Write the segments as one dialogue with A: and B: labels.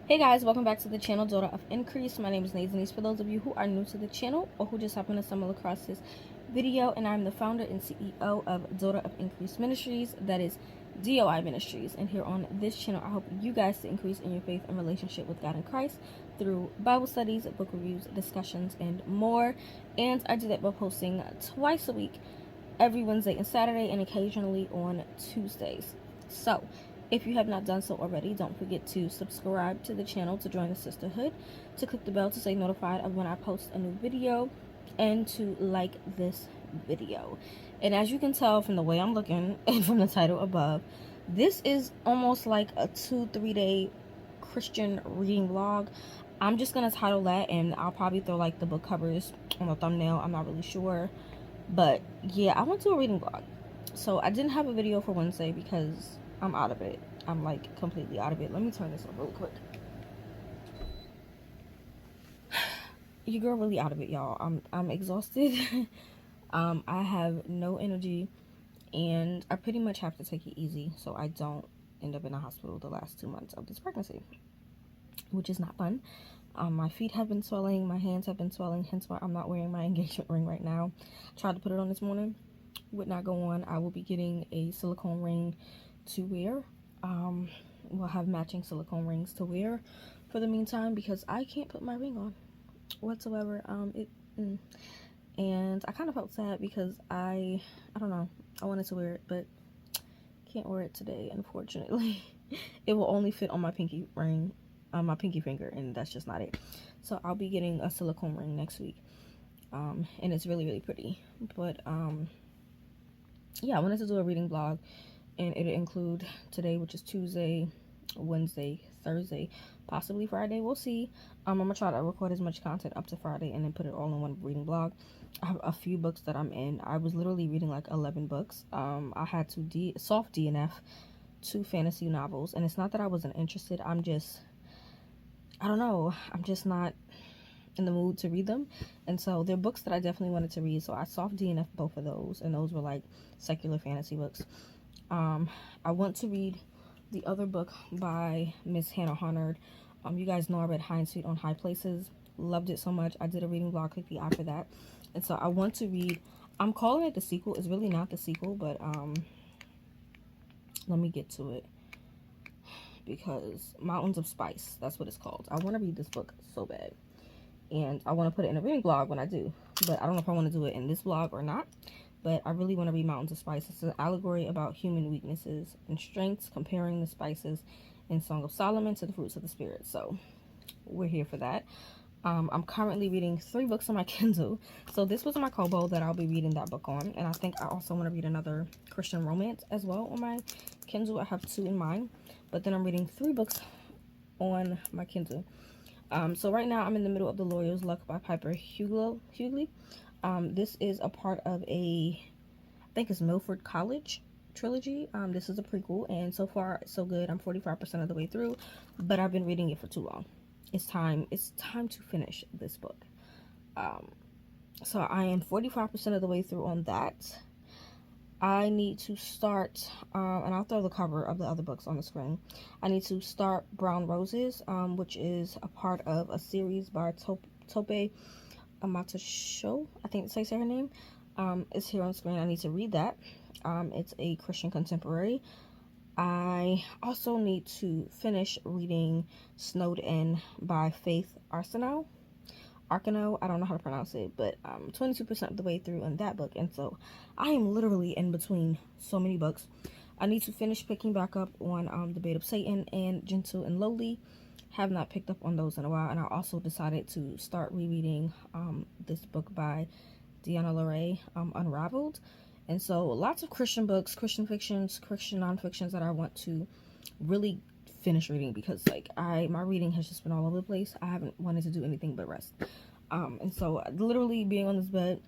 A: Hey guys, welcome back to the channel, Daughter of Increase. My name is Nazanis. For those of you who are new to the channel or who just happen to stumble across this video, and I'm the founder and CEO of Daughter of Increase Ministries, that is DOI Ministries. And here on this channel, I help you guys to increase in your faith and relationship with God and Christ through Bible studies, book reviews, discussions, and more. And I do that by posting twice a week, every Wednesday and Saturday, and occasionally on Tuesdays. So if you have not done so already, don't forget to subscribe to the channel to join the sisterhood, to click the bell to stay notified of when I post a new video, and to like this video. And as you can tell from the way I'm looking and from the title above, this is almost like a 2-3 day Christian reading vlog. I'm just gonna title that, and I'll probably throw like the book covers on the thumbnail. I'm not really sure, but yeah, I went to a reading vlog. So I didn't have a video for Wednesday because I'm out of it. I'm like completely out of it. Let me turn this off real quick. Your girl really out of it, y'all. I'm exhausted. I have no energy, and I pretty much have to take it easy so I don't end up in a hospital the last 2 months of this pregnancy, which is not fun. My feet have been swelling, my hands have been swelling, hence why I'm not wearing my engagement ring right now. Tried to put it on this morning, would not go on. I will be getting a silicone ring to wear. We'll have matching silicone rings to wear for the meantime because I can't put my ring on whatsoever. And I kind of felt sad because I don't know, I wanted to wear it, but can't wear it today, unfortunately. It will only fit on my pinky ring, on my pinky finger, and that's just not it. So I'll be getting a silicone ring next week, and it's really, really pretty. But yeah, I wanted to do a reading vlog, and it'll include today, which is Tuesday, Wednesday, Thursday, possibly Friday. We'll see. I'm gonna try to record as much content up to Friday and then put it all in one reading vlog. I have a few books that I'm in. I was literally reading like 11 books. I had to soft DNF 2 fantasy novels, and it's not that I wasn't interested. I don't know, I'm just not in the mood to read them. And so they're books that I definitely wanted to read, so I soft DNF both of those, and those were like secular fantasy books. I want to read the other book by Miss Hannah Honnard. You guys know I read High and Sweet on High Places. Loved it so much. I did a reading vlog quickly after that. And so I want to read, I'm calling it the sequel. It's really not the sequel, but let me get to it. Because Mountains of Spice, that's what it's called. I want to read this book so bad. And I want to put it in a reading vlog when I do. But I don't know if I want to do it in this vlog or not. But I really want to read Mountains of Spice. It's an allegory about human weaknesses and strengths, comparing the spices in Song of Solomon to the fruits of the Spirit. So we're here for that. I'm currently reading 3 books on my Kindle. So this was my Kobo that I'll be reading that book on. And I think I also want to read another Christian romance as well on my Kindle. I have 2 in mind. But then I'm reading 3 books on my Kindle. So right now I'm in the middle of The Lawyer's Luck by Piper Hughley. This is a part of I think it's Milford College trilogy. This is a prequel, and so far so good. I'm 45% of the way through, but I've been reading it for too long. It's time to finish this book. So I am 45% of the way through on that. I need to start, and I'll throw the cover of the other books on the screen. I need to start Brown Roses, which is a part of a series by Tope Amatosho, I think it says her name. It's here on screen. I need to read that. It's a Christian contemporary. I also need to finish reading Snowed In by Faith Arsenault. I don't know how to pronounce it, but I'm 22% of the way through in that book, and so I am literally in between so many books. I need to finish picking back up on The Bait of Satan and Gentle and Lowly. Have not picked up on those in a while, and I also decided to start rereading this book by Deanna LaRae, Unraveled. And so lots of Christian books, Christian fictions, Christian non-fictions that I want to really finish reading, because like my reading has just been all over the place. I haven't wanted to do anything but rest. And so literally being on this bed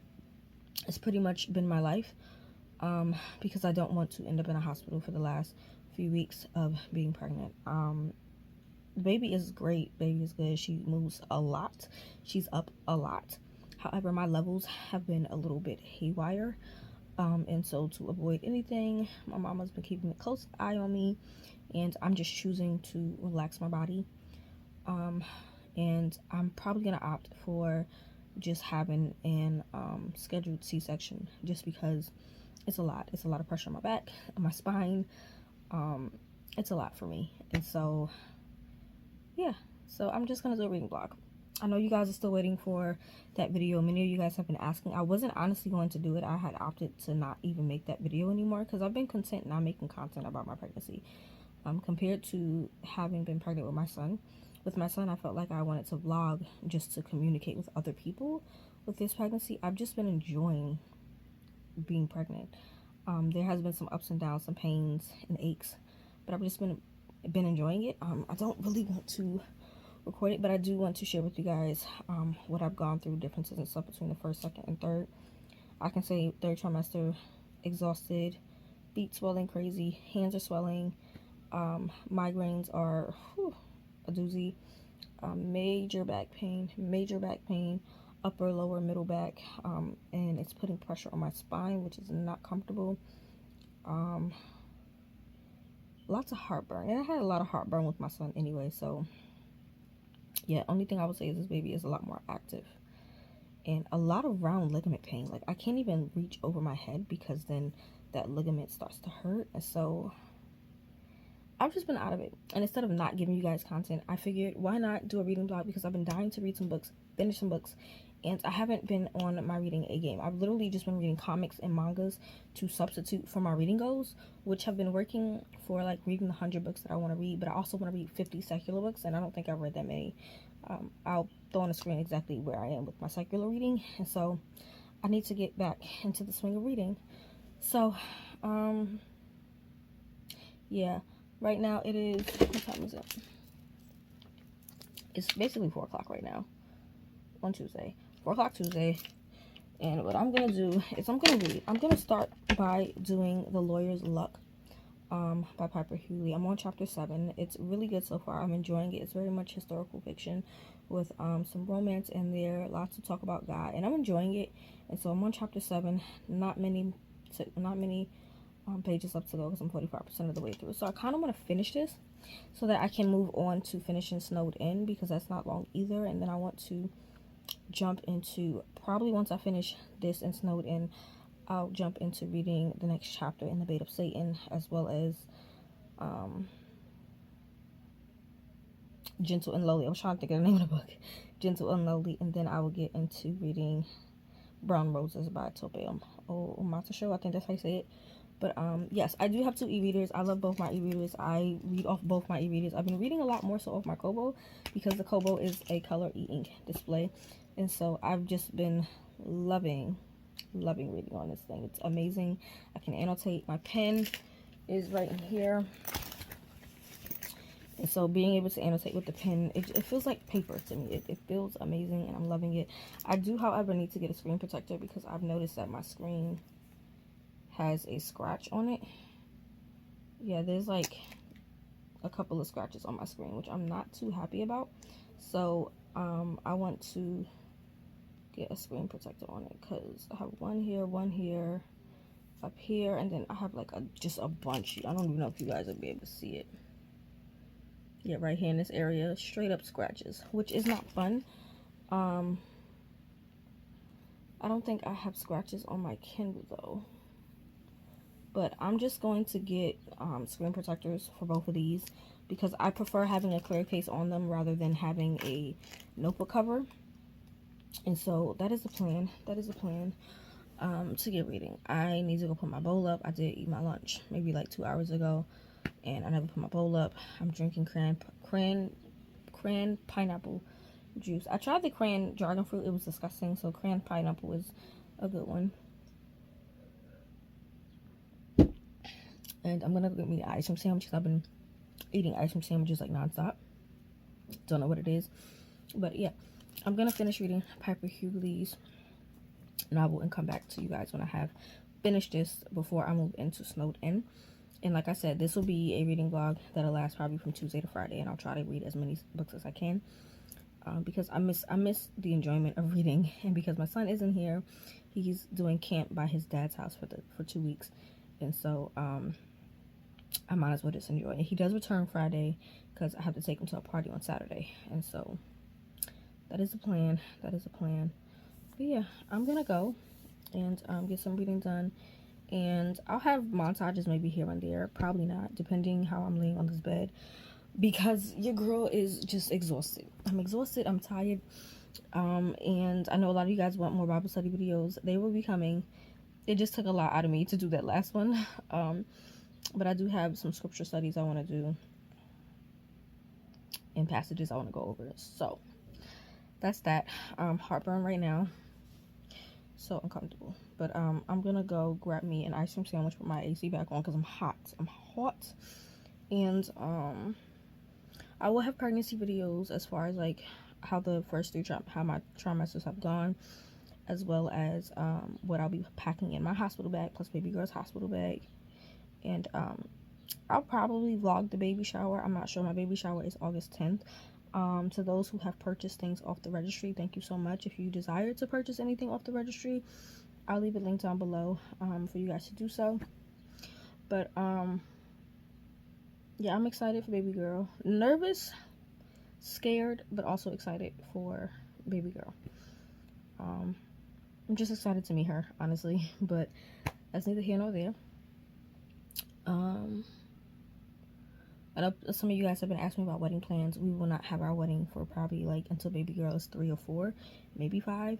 A: has pretty much been my life, because I don't want to end up in a hospital for the last few weeks of being pregnant. The baby is great. Baby is good. She moves a lot. She's up a lot. However, my levels have been a little bit haywire. And so to avoid anything, my mama's been keeping a close eye on me, and I'm just choosing to relax my body And I'm probably gonna opt for just having an scheduled C-section, just because it's a lot. It's a lot of pressure on my back, on my spine. It's a lot for me, and so yeah. So I'm just gonna do a reading blog. I know you guys are still waiting for that video. Many of you guys have been asking. I wasn't honestly going to do it. I had opted to not even make that video anymore because I've been content not making content about my pregnancy. Compared to having been pregnant with my son. With my son, I felt like I wanted to vlog just to communicate with other people with this pregnancy. I've just been enjoying being pregnant. There has been some ups and downs, some pains and aches, but I've just been enjoying it. I don't really want to record it, but I do want to share with you guys what I've gone through, differences and stuff between the first, second, and third. I can say third trimester, exhausted, feet swelling crazy, hands are swelling, migraines are a doozy, major back pain, upper, lower, middle back, and it's putting pressure on my spine, which is not comfortable. Lots of heartburn, and I had a lot of heartburn with my son anyway, so yeah, only thing I would say is this baby is a lot more active. And a lot of round ligament pain. Like, I can't even reach over my head because then that ligament starts to hurt. And so I've just been out of it. And instead of not giving you guys content, I figured why not do a reading blog, because I've been dying to read some books, finish some books, and I haven't been on my reading A game. I've literally just been reading comics and mangas to substitute for my reading goals, which have been working for like reading the 100 books that I want to read, but I also want to read 50 secular books, and I don't think I've read that many. I'll throw on the screen exactly where I am with my secular reading, and so I need to get back into the swing of reading. So, yeah, right now it is, what time is it? It's basically 4 o'clock right now on Tuesday, 4 o'clock Tuesday. And what I'm gonna do is I'm gonna read. I'm gonna start by doing The Lawyer's Luck by Piper Hughley. I'm on chapter 7. It's really good so far. I'm enjoying it. It's very much historical fiction with some romance in there, lots to talk about God, and I'm enjoying it. And so I'm on chapter 7. Not many pages left to go because I'm 45% of the way through. So I kind of want to finish this so that I can move on to finishing Snowed In, because that's not long either. And then I want to jump into, probably once I finish this and Snowed In, I'll jump into reading the next chapter in The Bait of Satan, as well as Gentle and Lowly. I was trying to think of the name of the book. Gentle and Lowly. And then I will get into reading Brown Roses by Tope Omotoso. I think that's how you say it. But yes, I do have 2 e-readers. I love both my e-readers. I read off both my e-readers. I've been reading a lot more so off my Kobo, because the Kobo is a color e-ink display. And so I've just been loving reading on this thing. It's amazing. I can annotate. My pen is right in here. And so being able to annotate with the pen, it feels like paper to me. It feels amazing, and I'm loving it. I do, however, need to get a screen protector because I've noticed that my screen has a scratch on it. Yeah, there's like a couple of scratches on my screen, which I'm not too happy about. So I want to get a screen protector on it, because I have one here, up here, and then I have like just a bunch. I don't even know if you guys will be able to see it. Yeah, right here in this area, straight up scratches, which is not fun. I don't think I have scratches on my Kindle though. But I'm just going to get screen protectors for both of these, because I prefer having a clear case on them rather than having a notebook cover. And so that is the plan. That is the plan to get reading. I need to go put my bowl up. I did eat my lunch maybe like 2 hours ago, and I never put my bowl up. I'm drinking cran pineapple juice. I tried the cran dragon fruit. It was disgusting. So cran pineapple is a good one. And I'm gonna get me an ice cream sandwich, because I've been eating ice cream sandwiches like nonstop. Don't know what it is, but yeah, I'm gonna finish reading Piper Hughley's novel and come back to you guys when I have finished this, before I move into Snowed In. And like I said, this will be a reading vlog that'll last probably from Tuesday to Friday, and I'll try to read as many books as I can, because I miss the enjoyment of reading. And because my son isn't here, he's doing camp by his dad's house for 2 weeks, and so I might as well just enjoy it. He does return Friday because I have to take him to a party on Saturday, and so that is the plan. That is the plan. But yeah, I'm gonna go and get some reading done, and I'll have montages maybe here and there, probably not, depending how I'm laying on this bed, because your girl is just exhausted. I'm exhausted, I'm tired, and I know a lot of you guys want more Bible study videos. They will be coming. It just took a lot out of me to do that last one, but I do have some scripture studies I want to do and passages I want to go over. So that's that. Heartburn right now, so uncomfortable, but I'm gonna go grab me an ice cream sandwich with my AC back on because I'm hot. And I will have pregnancy videos as far as like how the first how my trimesters have gone, as well as what I'll be packing in my hospital bag plus baby girl's hospital bag. And I'll probably vlog the baby shower. I'm not sure. My baby shower is August 10th. To those who have purchased things off the registry, thank you so much. If you desire to purchase anything off the registry, I'll leave a link down below for you guys to do so. But yeah, I'm excited for baby girl. Nervous, scared, but also excited for baby girl. I'm just excited to meet her, honestly, but that's neither here nor there. I know some of you guys have been asking me about wedding plans. We will not have our wedding for probably like until baby girl is 3 or 4, maybe 5.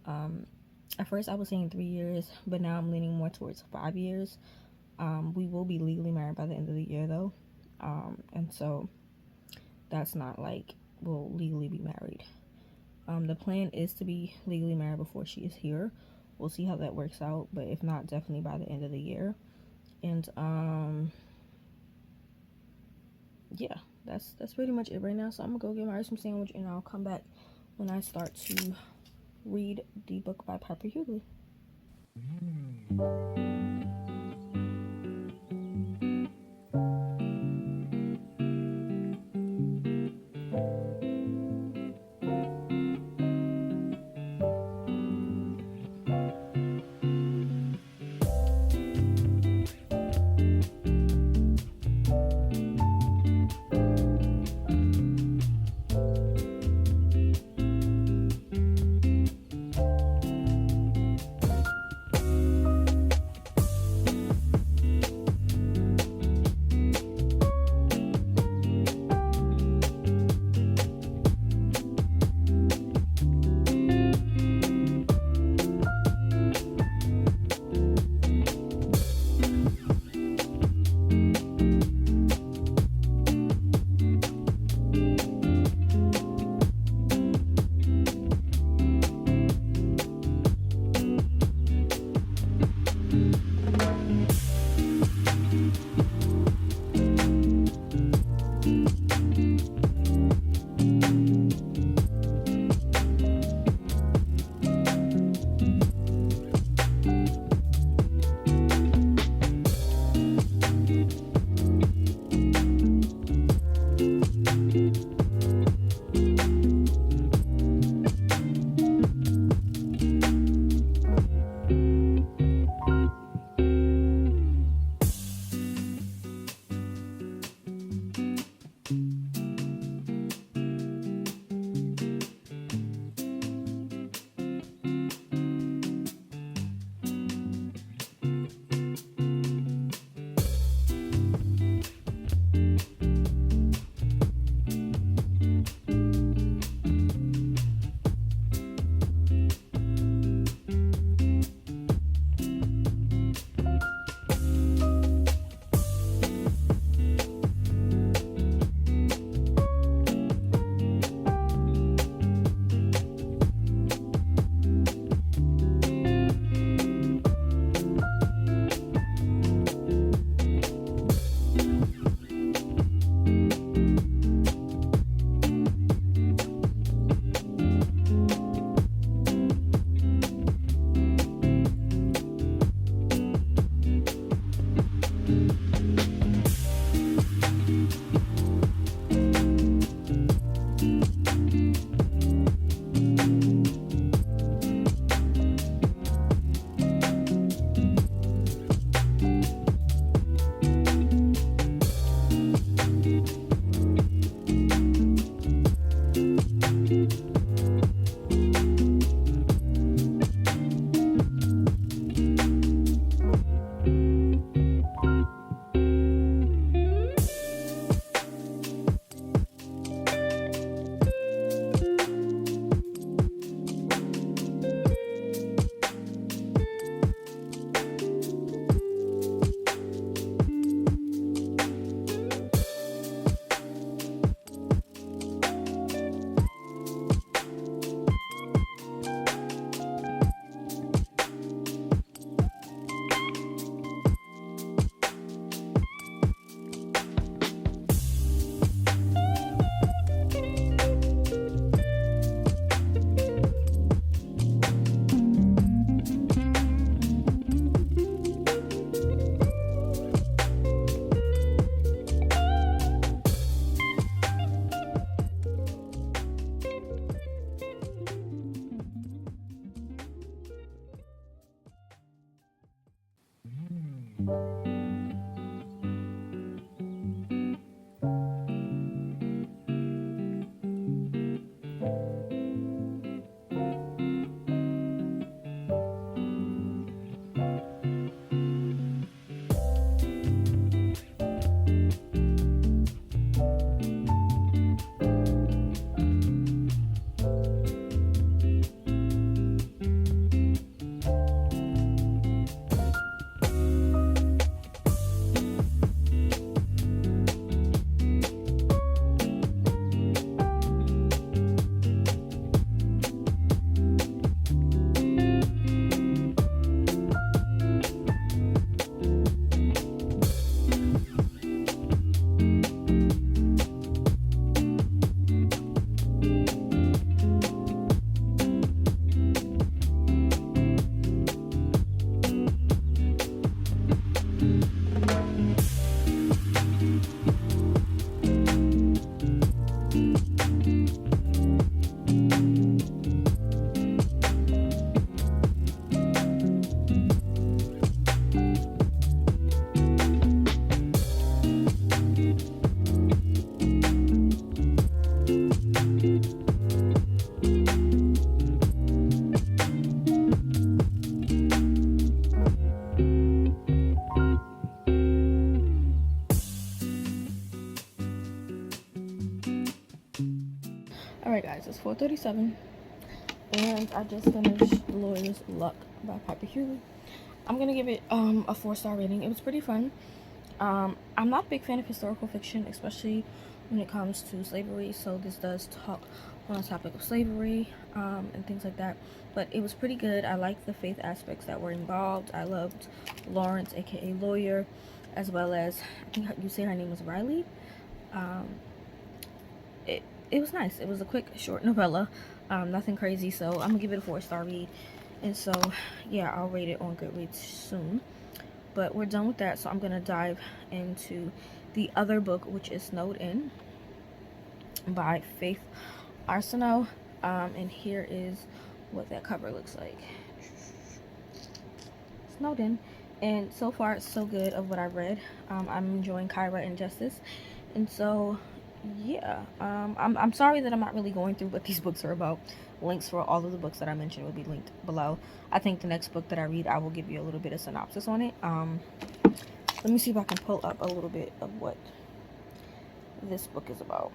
A: At first I was saying 3 years, but now I'm leaning more towards 5 years. We will be legally married by the end of the year though, and so that's not like we'll legally be married. The plan is to be legally married before she is here. We'll see how that works out, but if not, definitely by the end of the year. And yeah, that's pretty much it right now. So I'm gonna go get my ice cream sandwich, and I'll come back when I start to read the book by Piper Hughley. Alright guys, it's 4:37 and I just finished The Lawyer's Luck by Piper Hewlett. I'm gonna give it a 4-star rating. It was pretty fun. I'm not a big fan of historical fiction, especially when it comes to slavery, so this does talk on the topic of slavery and things like that, but it was pretty good. I liked the faith aspects that were involved. I loved Lawrence, aka Lawyer, as well as, I think you say her name was Riley. It was nice. It was a quick, short novella, nothing crazy, so I'm gonna give it a 4-star read. And so yeah, I'll rate it on Goodreads soon. But we're done with that, so I'm gonna dive into the other book, which is Snowed In by Faith Arsenault. And here is what that cover looks like. Snowed In. And so far it's so good of what I've read. I'm enjoying Kyra and Justice, and so yeah, I'm sorry that I'm not really going through what these books are about. Links for all of the books that I mentioned will be linked below. I think the next book that I read, I will give you a little bit of synopsis on it. Let me see if I can pull up a little bit of what this book is about.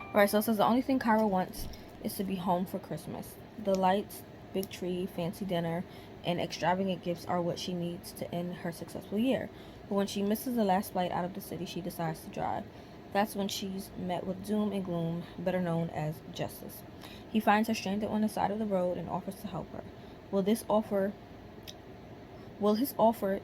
A: Alright, so it says the only thing Kyra wants is to be home for Christmas. The lights, big tree, fancy dinner, and extravagant gifts are what she needs to end her successful year. But when she misses the last flight out of the city, she decides to drive. That's when she's met with Doom and Gloom, better known as Justice. He finds her stranded on the side of the road and offers to help her. Will his offer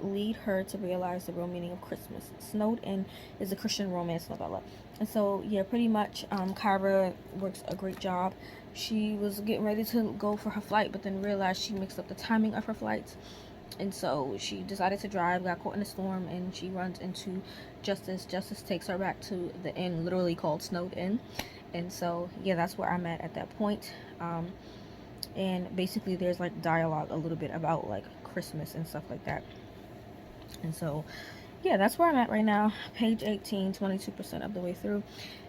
A: lead her to realize the real meaning of Christmas? Snowed In is a Christian romance novella. And so, yeah, pretty much, Kyra works a great job. She was getting ready to go for her flight, but then realized she mixed up the timing of her flights. And so she decided to drive, got caught in a storm, and she runs into Justice. Justice takes her back to the inn, literally called Snowed In. And so, yeah, that's where I'm at that point. And basically there's like dialogue a little bit about like Christmas and stuff like that. And so, yeah, that's where I'm at right now. Page 18, 22% of the way through.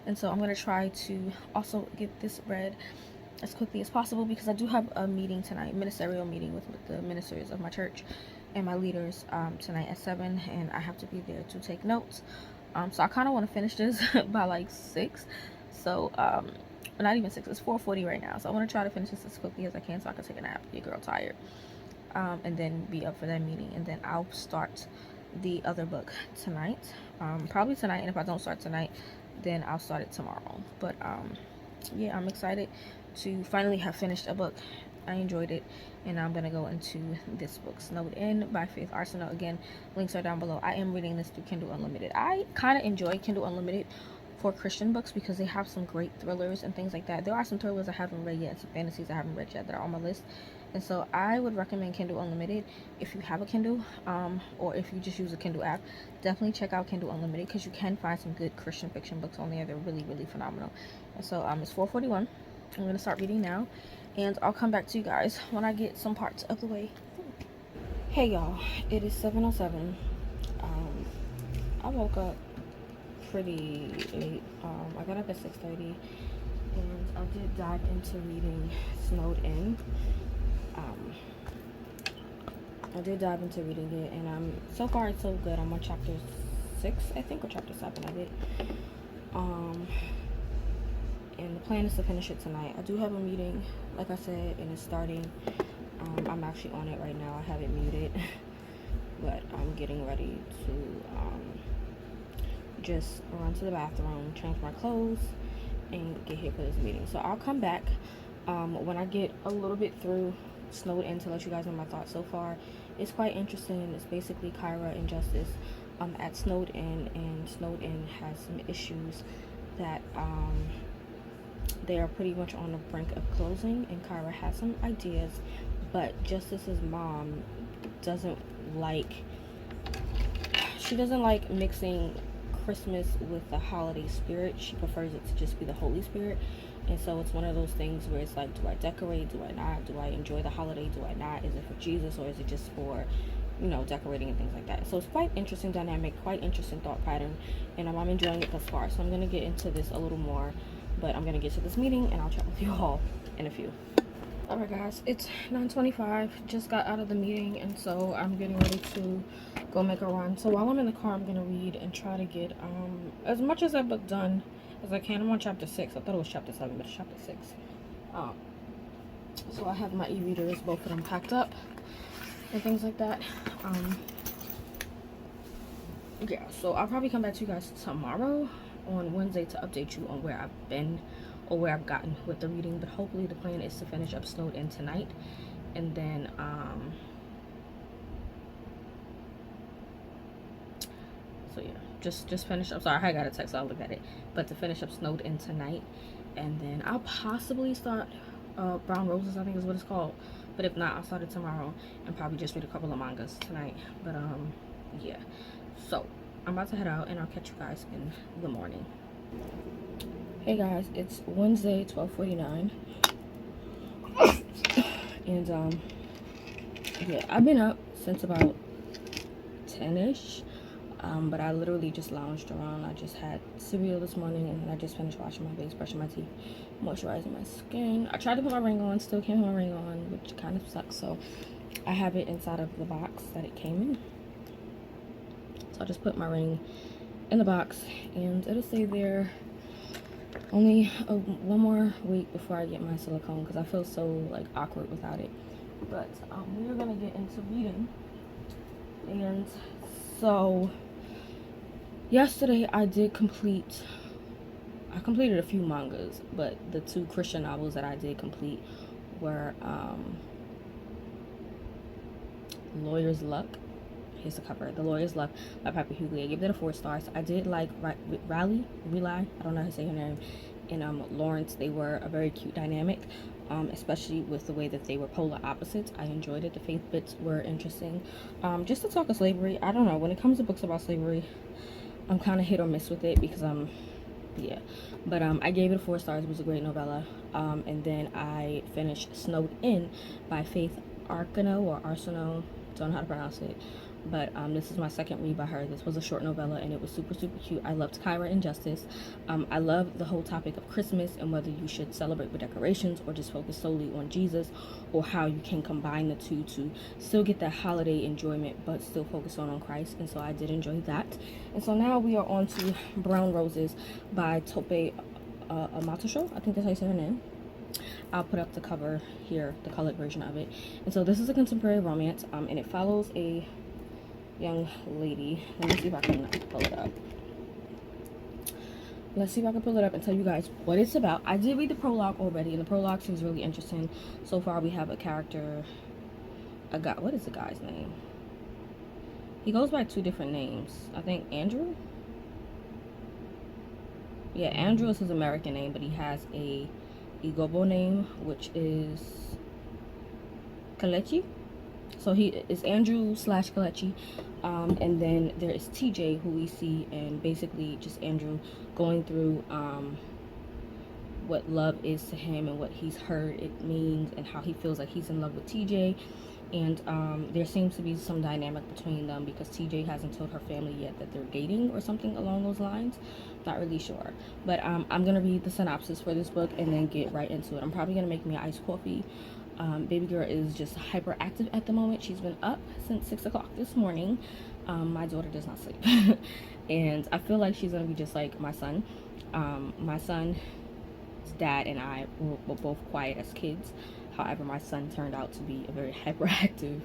A: And so I'm going to try to also get this read as quickly as possible, because I do have a meeting tonight, ministerial meeting with the ministers of my church and my leaders tonight at 7, and I have to be there to take notes. So I kind of want to finish this by like 6. So not even 6, it's 4:40 right now, so I want to try to finish this as quickly as I can so I can take a nap, get girl tired, and then be up for that meeting, and then I'll start the other book tonight, probably tonight, and if I don't start tonight, then I'll start it tomorrow. But yeah, I'm excited to finally have finished a book. I enjoyed it, and I'm gonna go into this book, Snowed In by Faith Arsenault. Again, links are down below. I am reading this through Kindle Unlimited. I kind of enjoy Kindle Unlimited for Christian books because they have some great thrillers and things like that. There are some thrillers I haven't read yet, some fantasies I haven't read yet that are on my list, and so I would recommend Kindle Unlimited if you have a Kindle, or if you just use a Kindle app. Definitely check out Kindle Unlimited because you can find some good Christian fiction books on there. They're really, really phenomenal. And so it's 4:41. I'm gonna start reading now, and I'll come back to you guys when I get some parts of the way. Hey y'all, it is 7:07. I woke up pretty late. I got up at 6:30, and I did dive into reading Snowed In. I did dive into reading it, and so far it's so good. I'm on chapter 6, I think, or chapter 7 of it. And the plan is to finish it tonight. I do have a meeting, like I said, and it's starting. I'm actually on it right now. I have it muted, but I'm getting ready to just run to the bathroom, change my clothes, and get here for this meeting. So I'll come back when I get a little bit through Snowed In to let you guys know my thoughts so far. It's quite interesting. It's basically Kyra and Justice at Snowed In, and Snowed In has some issues that they are pretty much on the brink of closing, and Kyra has some ideas, but Justice's mom doesn't like mixing Christmas with the holiday spirit. She prefers it to just be the Holy Spirit. And so it's one of those things where it's like, do I decorate? Do I not? Do I enjoy the holiday? Do I not? Is it for Jesus, or is it just for, you know, decorating and things like that? So it's quite interesting dynamic, quite interesting thought pattern, and I'm enjoying it thus far. So I'm going to get into this a little more, but I'm going to get to this meeting, and I'll chat with you all in a few. Alright guys, it's 9:25, just got out of the meeting, and so I'm getting ready to go make a run. So while I'm in the car, I'm going to read and try to get as much as that book done as I can. I'm on chapter 6. I thought it was chapter 7, but it's chapter 6. Um, so I have my e-readers, both of them packed up and things like that. Yeah, so I'll probably come back to you guys tomorrow on Wednesday to update you on where I've been or where I've gotten with the reading. But hopefully the plan is to finish up Snowed In tonight, and then so yeah, just finish up. Sorry, I got a text, so I'll look at it. But to finish up Snowed In tonight, and then I'll possibly start Brown Roses, I think is what it's called. But if not, I'll start it tomorrow and probably just read a couple of mangas tonight. But yeah, so I'm about to head out, and I'll catch you guys in the morning. Hey guys, it's Wednesday, 12:49, and yeah, I've been up since about 10ish. But I literally just lounged around. I just had cereal this morning, and then I just finished washing my face, brushing my teeth, moisturizing my skin. I tried to put my ring on, still can't put my ring on, which kind of sucks. So I have it inside of the box that it came in. So I just put my ring in the box, and it'll stay there only one more week before I get my silicone, because I feel so like awkward without it. But we are gonna get into reading, and so yesterday I completed a few mangas, but the 2 Christian novels that I did complete were Lawyer's Luck. Here's the cover. The Lawyer's Luck by Piper Hughley. I gave it a 4 stars. I did like Riley, I don't know how to say her name, and Lawrence. They were a very cute dynamic, especially with the way that they were polar opposites. I enjoyed it. The faith bits were interesting. Just to talk of slavery, I don't know, when it comes to books about slavery, I'm kind of hit or miss with it, because yeah, but I gave it a 4 stars. It was a great novella. And then I finished Snowed In by Faith Arsenault, don't know how to pronounce it, but this is my second read by her. This was a short novella, and it was super cute. I loved Kyra and Justice. I love the whole topic of Christmas and whether you should celebrate with decorations or just focus solely on Jesus, or how you can combine the two to still get that holiday enjoyment but still focus on Christ. And so I did enjoy that. And so now we are on to Brown Roses by Tope Amatosho. I think that's how you say her name. I'll put up the cover here, the colored version of it. And so this is a contemporary romance, and it follows a young lady. Let me see if I can pull it up. Let's see if I can pull it up and tell you guys what it's about. I did read the prologue already, and the prologue seems really interesting. So far, we have a character, a guy. What is the guy's name? He goes by 2 different names. I think Andrew. Yeah, Andrew is his American name, but he has a Igbo name, which is Kelechi. So he is Andrew / Kelechi. And then there is TJ, who we see, and basically just Andrew going through what love is to him and what he's heard it means, and how he feels like he's in love with TJ. And there seems to be some dynamic between them, because TJ hasn't told her family yet that they're dating or something along those lines. Not really sure. But I'm going to read the synopsis for this book and then get right into it. I'm probably going to make me an iced coffee. Baby girl is just hyperactive at the moment. She's been up since 6 o'clock this morning. My daughter does not sleep. And I feel like she's going to be just like my son. My son's dad and I were both quiet as kids. However, my son turned out to be a very hyperactive,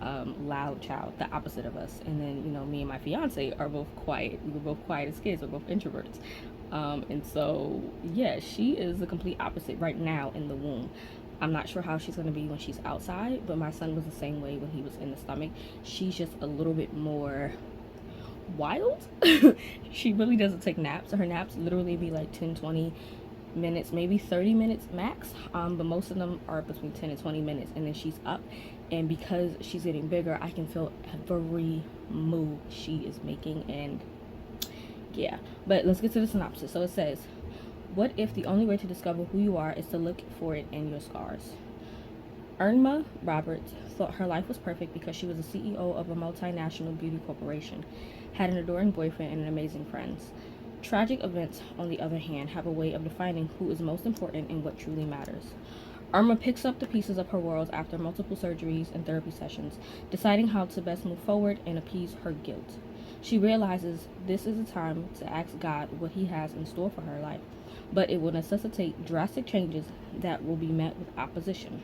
A: loud child, the opposite of us. And then, you know, me and my fiance are both quiet. We were both quiet as kids. We're both introverts. And so, yeah, she is the complete opposite right now in the womb. I'm not sure how she's going to be when she's outside, but my son was the same way when he was in the stomach. She's just a little bit more wild. She really doesn't take naps. So her naps literally be like 10, 20 minutes, maybe 30 minutes max, but most of them are between 10 and 20 minutes, and then she's up. And because she's getting bigger, I can feel every move she is making. And yeah, but let's get to the synopsis. So it says, what if the only way to discover who you are is to look for it in your scars? Irma Roberts thought her life was perfect because she was the CEO of a multinational beauty corporation, had an adoring boyfriend, and amazing friends. Tragic events, on the other hand, have a way of defining who is most important and what truly matters. Irma picks up the pieces of her world after multiple surgeries and therapy sessions, deciding how to best move forward and appease her guilt. She realizes this is a time to ask God what He has in store for her life, but it will necessitate drastic changes that will be met with opposition.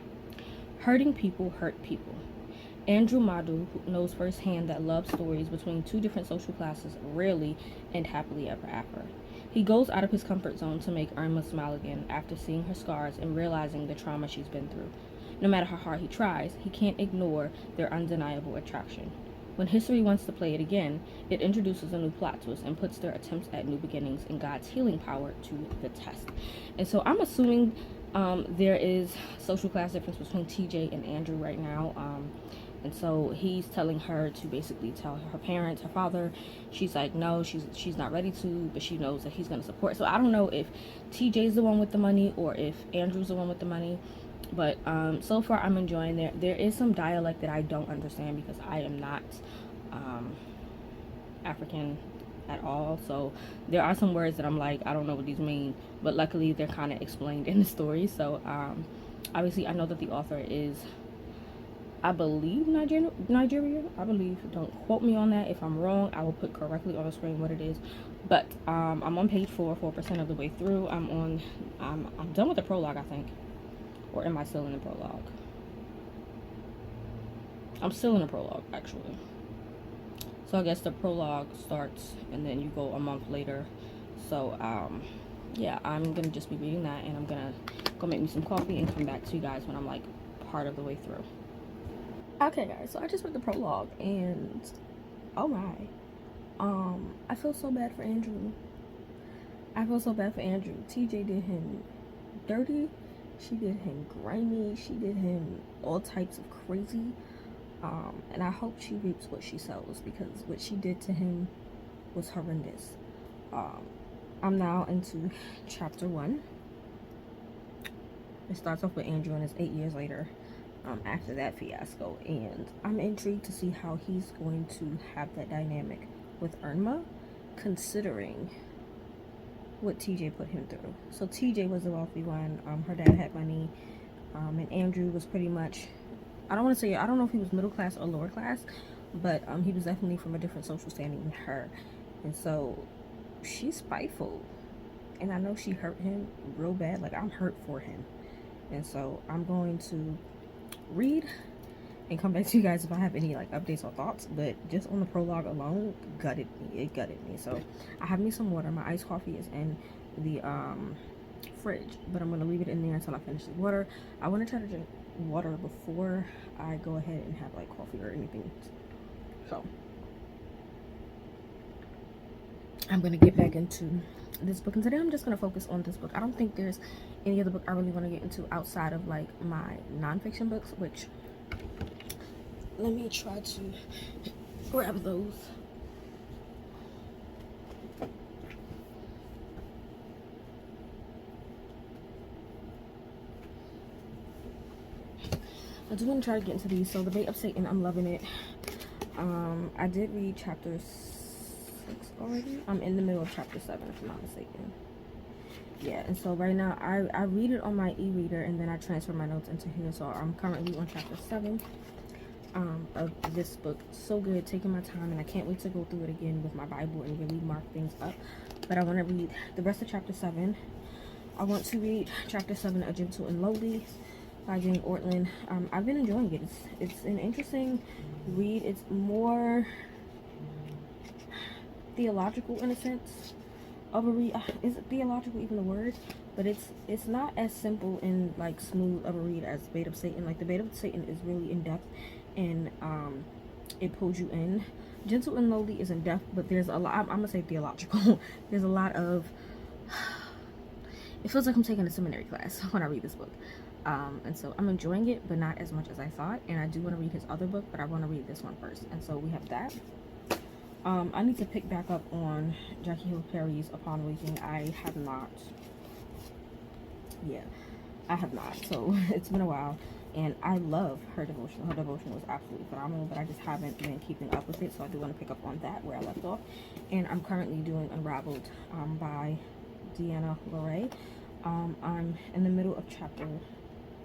A: Hurting people hurt people. Andrew Madu knows firsthand that love stories between two different social classes rarely end happily ever after. He goes out of his comfort zone to make Irma smile again after seeing her scars and realizing the trauma she's been through. No matter how hard he tries, he can't ignore their undeniable attraction. When history wants to play it again, it introduces a new plot twist and puts their attempts at new beginnings and God's healing power to the test. And so I'm assuming there is social class difference between TJ and Andrew right now. And so he's telling her to basically tell her parents, her father. She's like, no, she's not ready to, but she knows that he's going to support. So I don't know if TJ's the one with the money or if Andrew's the one with the money. But so far I'm enjoying it. There is some dialect that I don't understand because I am not African at all. So there are some words that I'm like, I don't know what these mean. But luckily they're kind of explained in the story. So obviously I know that the author is, I believe, Nigerian. I believe. Don't quote me on that. If I'm wrong, I will put correctly on the screen what it is. But I'm on page 4% of the way through. I'm done with the prologue, I think. Or am I still in the prologue? I'm still in the prologue, actually. So I guess the prologue starts and then you go a month later. So yeah, I'm gonna just be reading that, and I'm gonna go make me some coffee and come back to you guys when I'm like part of the way through. Okay guys, so I just read the prologue and oh my, I feel so bad for Andrew. TJ did him dirty, she did him grimy, she did him all types of crazy, and I hope she reaps what she sows, because what she did to him was horrendous. I'm now into chapter 1. It starts off with Andrew and it's 8 years later. After that fiasco, and I'm intrigued to see how he's going to have that dynamic with Irma, considering what TJ put him through. So TJ was the wealthy one, her dad had money, and Andrew was pretty much, I don't know if he was middle class or lower class, but he was definitely from a different social standing than her. And so she's spiteful, and I know she hurt him real bad. Like, I'm hurt for him, and so I'm going to read and come back to you guys if I have any like updates or thoughts. But just on the prologue alone, it gutted me. So I have me some water. My iced coffee is in the fridge, but I'm going to leave it in there until I finish the water. I want to try to drink water before I go ahead and have like coffee or anything. So I'm going to get back into this book, and today I'm just going to focus on this book. I don't think there's any other book I really want to get into outside of like my nonfiction books, which let me try to grab those. I do want to try to get into these. So The Bait of Satan, I'm loving it. I did read chapter 6 already. I'm in the middle of chapter 7 if I'm not mistaken. Yeah, and so right now I read it on my e-reader and then I transfer my notes into here. So I'm currently on chapter 7 of this book. So good, taking my time, and I can't wait to go through it again with my Bible and really mark things up. But I want to read the rest of chapter 7. I want to read chapter 7, A Gentle and Lowly by Jane Ortlund. I've been enjoying it. It's an interesting read. It's more theological in a sense of a read. Is it theological even a word? But it's not as simple and like smooth of a read as Bait of Satan. Like, the Bait of Satan is really in depth, and it pulls you in. Gentle and Lowly is in depth, but there's a lot. I'm gonna say theological. There's a lot of. It feels like I'm taking a seminary class when I read this book. And so I'm enjoying it, but not as much as I thought. And I do want to read his other book, but I want to read this one first. And so we have that. I need to pick back up on Jackie Hill Perry's Upon Waking. I have not. Yeah, I have not. So it's been a while. And I love her devotional. Her devotional was absolutely phenomenal, but I just haven't been keeping up with it. So I do want to pick up on that where I left off. And I'm currently doing Unraveled by Deanna LaRae. I'm in the middle of chapter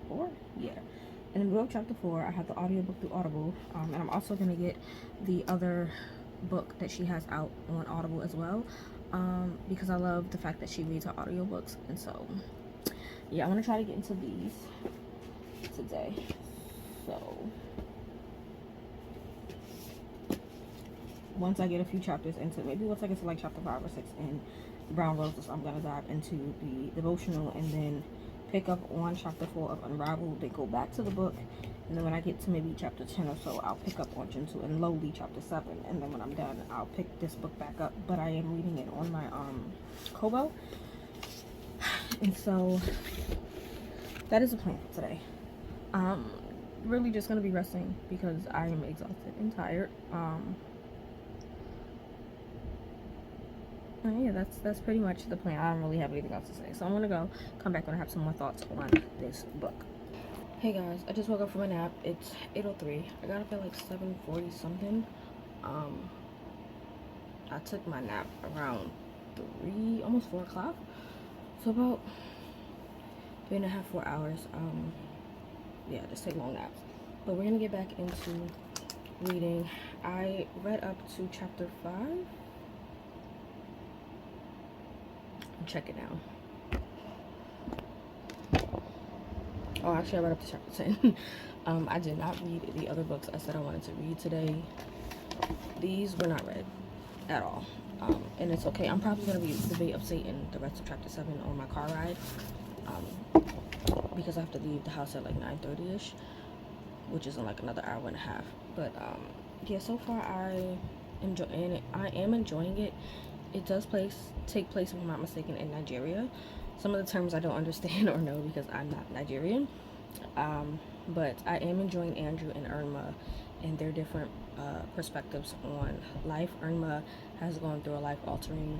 A: 4. Yeah, in the middle of chapter 4. I have the audiobook through Audible, and I'm also going to get the other book that she has out on Audible as well, because I love the fact that she reads her audiobooks. And so yeah, I'm gonna try to get into these today. So once I get a few chapters into, maybe once I get to like chapter 5 or 6 in Brown Roses, I'm gonna dive into the devotional and then pick up on chapter 4 of Unraveled, then go back to the book, and then when I get to maybe chapter 10 or so, I'll pick up on Gentle and Lowly chapter 7, and then when I'm done, I'll pick this book back up. But I am reading it on my Kobo, and so that is the plan for today. Really just gonna be resting because I am exhausted and tired. Yeah, that's pretty much the plan. I don't really have anything else to say, so I'm gonna go come back when I have some more thoughts on this book. Hey guys, I just woke up from a nap. It's 8:03. I got up at like 7:40 something. I took my nap around 3, almost 4 o'clock, so about 3.5, 4 hours. Yeah, just take long naps. But we're gonna get back into reading. I read up to chapter 5. Check it now. Oh, actually, I read up to chapter 10. I did not read the other books I said I wanted to read today. These were not read at all. And it's okay. I'm probably going to read The Bait of Satan, the rest of chapter 7 on my car ride. Because I have to leave the house at like 9:30ish, which is in like another hour and a half. But yeah, so far I am enjoying it. It does take place, if I'm not mistaken, in Nigeria. Some of the terms I don't understand or know because I'm not Nigerian. But I am enjoying Andrew and Irma and their different perspectives on life. Irma has gone through a life-altering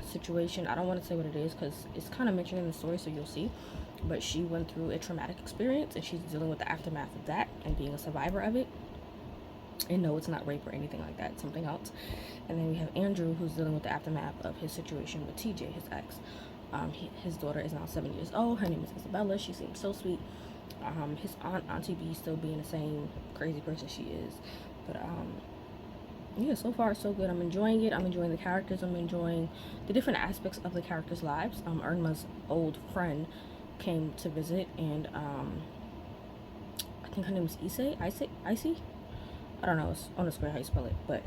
A: situation. I don't want to say what it is because it's kind of mentioned in the story, so you'll see. But she went through a traumatic experience, and she's dealing with the aftermath of that and being a survivor of it. And no, it's not rape or anything like that. It's something else. And then we have Andrew, who's dealing with the aftermath of his situation with TJ, his ex. His daughter is now 7 years old. Her name is Isabella. She seems so sweet. His aunt, Auntie B, still being the same crazy person she is. But yeah, so far so good. I'm enjoying it. I'm enjoying the characters. I'm enjoying the different aspects of the characters' lives. Irma's old friend came to visit, and I think her name is Icy. I don't know, it's on the screen how you spell it, but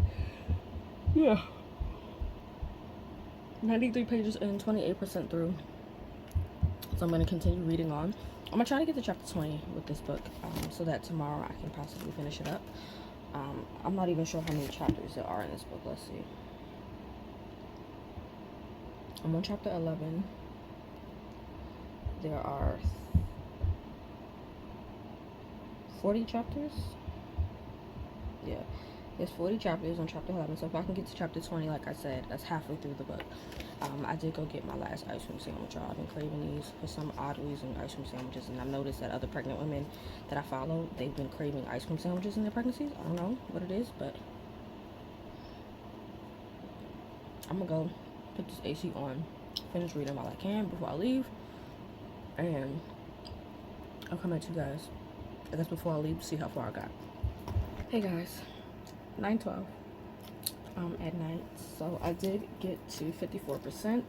A: yeah. 93 pages and 28% through. So I'm going to continue reading on. I'm going to try to get to chapter 20 with this book, so that tomorrow I can possibly finish it up. I'm not even sure how many chapters there are in this book. Let's see. I'm on chapter 11. There are 40 chapters. Yeah, there's 40 chapters on chapter 11, so if I can get to chapter 20, like I said, that's halfway through the book. I did go get my last ice cream sandwich, y'all. I've been craving these for some odd reason, ice cream sandwiches, and I've noticed that other pregnant women that I follow, they've been craving ice cream sandwiches in their pregnancies. I don't know what it is, but I'm gonna go put this AC on, finish reading while I can before I leave, and I'll come at you guys, I guess, before I leave, see how far I got. Hey guys, 9:12 at night, so I did get to 54%,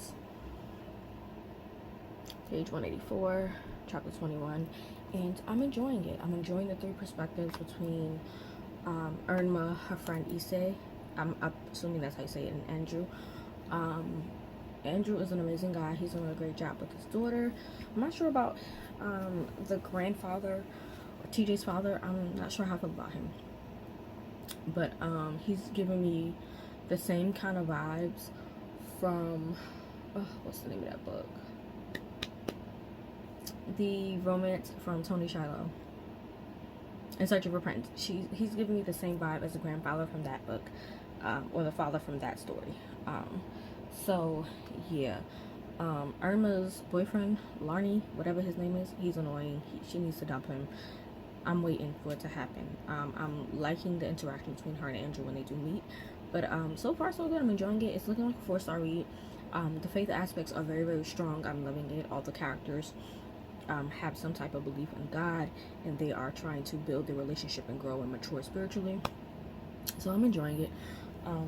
A: page 184, chapter 21, and I'm enjoying it. I'm enjoying the 3 perspectives between Irma, her friend Issei, I'm assuming that's how you say it, and Andrew. Andrew is an amazing guy. He's doing a great job with his daughter. I'm not sure about the grandfather, or TJ's father. I'm not sure how I feel about him. But he's giving me the same kind of vibes from what's the name of that book? The Romance from Tony Shiloh, In Search of Repentance. He's giving me the same vibe as the grandfather from that book, or the father from that story. So yeah, Irma's boyfriend, Larny, whatever his name is, he's annoying. She needs to dump him. I'm waiting for it to happen. I'm liking the interaction between her and Andrew when they do meet. But so far so good. I'm enjoying it. It's looking like a 4-star read. The faith aspects are very, very strong. I'm loving it. All the characters have some type of belief in God, and they are trying to build their relationship and grow and mature spiritually. So I'm enjoying it.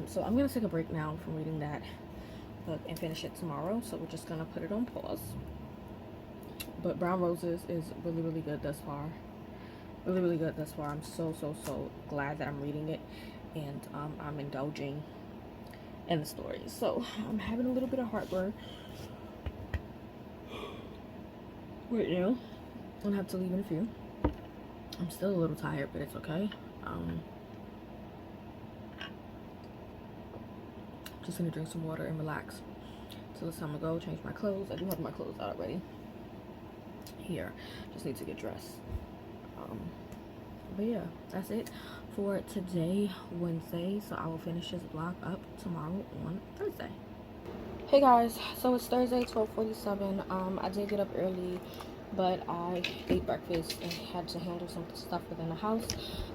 A: So I'm gonna take a break now from reading that book and finish it tomorrow. So we're just gonna put it on pause. But Brown Roses is really, really good thus far. Really, really good thus far. I'm so, so, so glad that I'm reading it, and I'm indulging in the story. So I'm having a little bit of heartburn right now. I'm gonna have to leave in a few. I'm still a little tired, but it's okay. Just gonna drink some water and relax till it's time to go. Change my clothes. I do have my clothes out already. Here, just need to get dressed. But yeah, that's it for today, Wednesday. So I will finish this vlog up tomorrow on Thursday. Hey guys, so it's Thursday, 12:47. I did get up early, but I ate breakfast and had to handle some stuff within the house.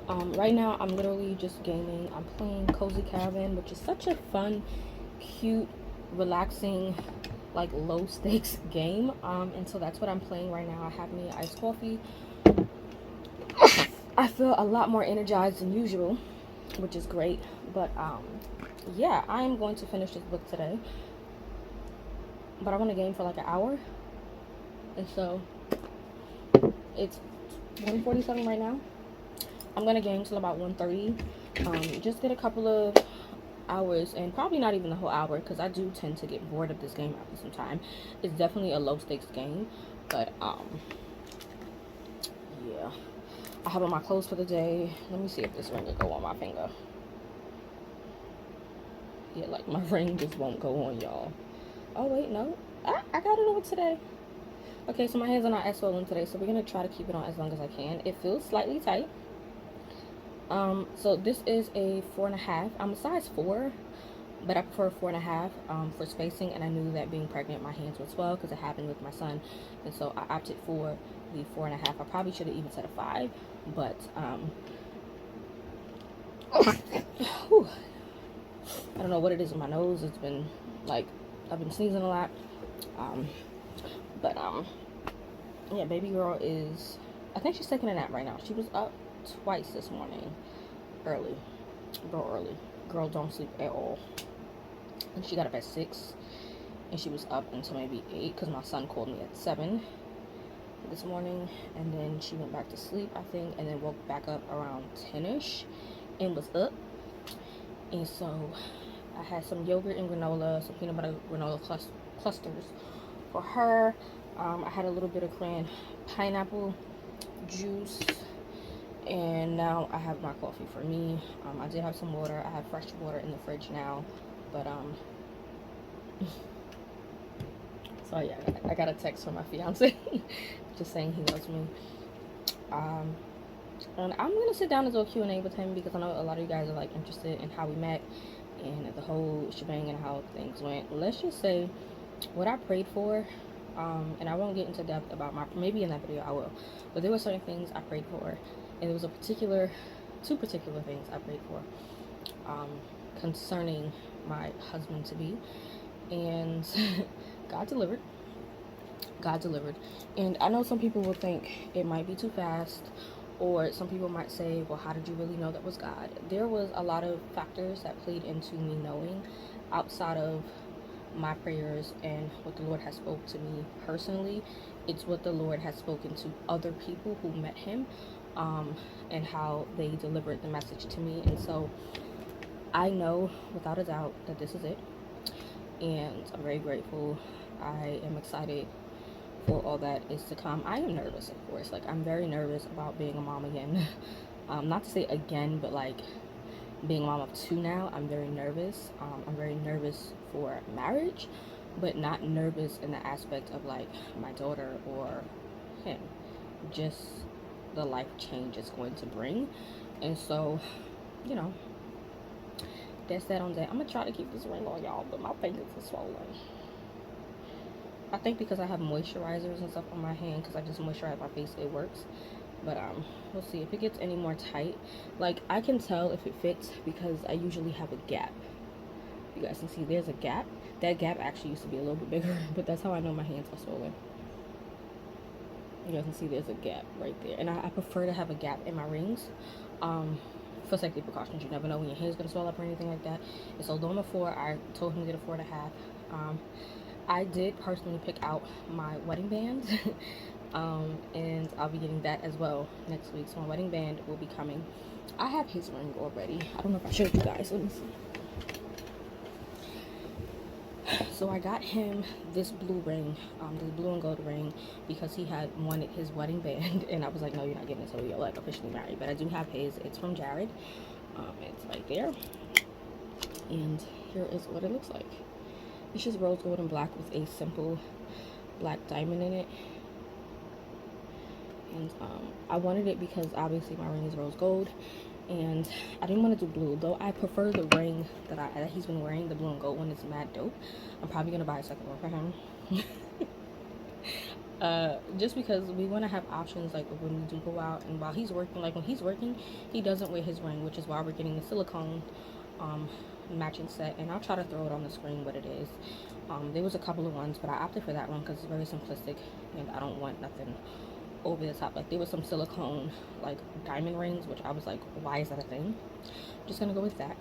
A: Right now I'm literally just gaming. I'm playing Cozy Caravan, which is such a fun, cute, relaxing, like low stakes game. And so that's what I'm playing right now. I have me iced coffee. I feel a lot more energized than usual, which is great. But yeah, I'm going to finish this book today. But I want to game for like an hour, and so it's 1:47 right now. I'm gonna game till about 1:30. Just get a couple of hours, and probably not even the whole hour, because I do tend to get bored of this game after some time. It's definitely a low stakes game, but yeah. I have on my clothes for the day. Let me see if this ring will go on my finger. Yeah, like my ring just won't go on, y'all. Oh wait, no, I got it on today. Okay, so my hands are not as swollen today, so we're gonna try to keep it on as long as I can. It feels slightly tight. So this is a 4.5. I'm a size 4, but I prefer 4.5 for spacing, and I knew that being pregnant my hands would swell because it happened with my son, and so I opted for the 4.5. I probably should have even said a 5, but whew, I don't know what it is in my nose. It's been like I've been sneezing a lot. But yeah, baby girl is, I think she's taking a nap right now. She was up twice this morning, early. Girl don't sleep at all. And she got up at 6, and she was up until maybe 8 because my son called me at 7 this morning, and then she went back to sleep, I think, and then woke back up around 10ish and was up. And so I had some yogurt and granola, some peanut butter granola clusters for her. I had a little bit of cran pineapple juice, and now I have my coffee for me. I did have some water. I have fresh water in the fridge now, but so yeah, I got a text from my fiance just saying he loves me. And I'm gonna sit down and do a Q&A with him because I know a lot of you guys are like interested in how we met and the whole shebang and how things went. Let's just say what I prayed for, and I won't get into depth about maybe in that video I will, but there were certain things I prayed for, and there was two particular things I prayed for concerning my husband to be, and God delivered. And I know some people will think it might be too fast, or some people might say, well, how did you really know that was God? There was a lot of factors that played into me knowing, outside of my prayers and what the Lord has spoke to me personally. It's what the Lord has spoken to other people who met him, and how they delivered the message to me. And so I know without a doubt that this is it, and I'm very grateful. I am excited for all that is to come. I am nervous, of course. Like, I'm very nervous about being a mom again. Not to say again, but like being a mom of 2 now. I'm very nervous. I'm very nervous for marriage, but not nervous in the aspect of like my daughter or him. Just the life change it's going to bring. And so, you know, that's that on that. I'm gonna try to keep this ring on, y'all, but my fingers are swollen. I think because I have moisturizers and stuff on my hand, because I just moisturize my face, it works. But we'll see if it gets any more tight. Like, I can tell if it fits because I usually have a gap. You guys can see there's a gap. That gap actually used to be a little bit bigger, but that's how I know my hands are swollen. You guys can see there's a gap right there, and I prefer to have a gap in my rings for for safety precautions. You never know when your hair's gonna swell up or anything like that. It's a Loma 4. I told him to get a 4.5. I did personally pick out my wedding band. And I'll be getting that as well next week. So my wedding band will be coming. I have his ring already. I don't know if I showed you guys. Let me see. So I got him this blue ring, this blue and gold ring, because he had wanted his wedding band, and I was like, no, you're not getting it until you're like officially married. But I do have his. It's from Jared. It's right there, and here is what it looks like. It's just rose gold and black with a simple black diamond in it. And I wanted it because obviously my ring is rose gold, and I didn't want to do blue, though I prefer the ring that he's been wearing. The blue and gold one is mad dope. I'm probably gonna buy a second one for him. Just because we want to have options, like when we do go out, and while he's working, like when he's working, he doesn't wear his ring, which is why we're getting the silicone matching set. And I'll try to throw it on the screen what it is. There was a couple of ones, but I opted for that one because it's very simplistic, and I don't want nothing over the top. Like there was some silicone like diamond rings, which I was like, why is that a thing? I'm just gonna go with that.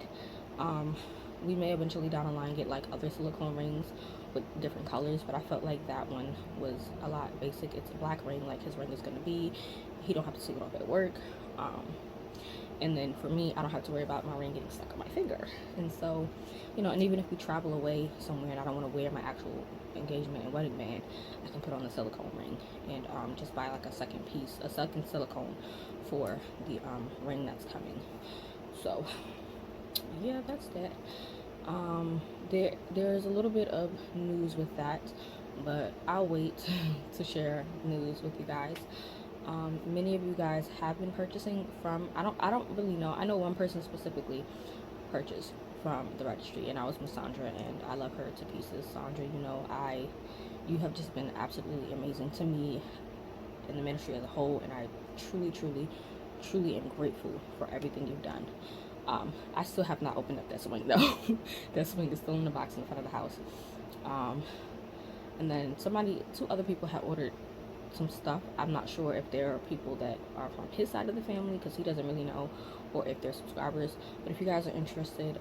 A: We may eventually down the line get like other silicone rings with different colors, but I felt like that one was a lot basic. It's a black ring like his ring is gonna be. He don't have to take it off at work. And then for me, I don't have to worry about my ring getting stuck on my finger. And so, you know, and even if we travel away somewhere and I don't want to wear my actual engagement and wedding band, I can put on the silicone ring and just buy like a second silicone for the ring that's coming. So yeah, that's that. There's a little bit of news with that, but I'll wait to share news with you guys. Many of you guys have been purchasing from, I don't really know. I know one person specifically purchased from the registry, and I was Miss Sandra, and I love her to pieces. Sandra, you know, you have just been absolutely amazing to me in the ministry as a whole, and I truly am grateful for everything you've done. I still have not opened up that swing though. That swing is still in the box in the front of the house. And then two other people have ordered some stuff. I'm not sure if there are people that are from his side of the family, because he doesn't really know, or if they're subscribers. But if you guys are interested,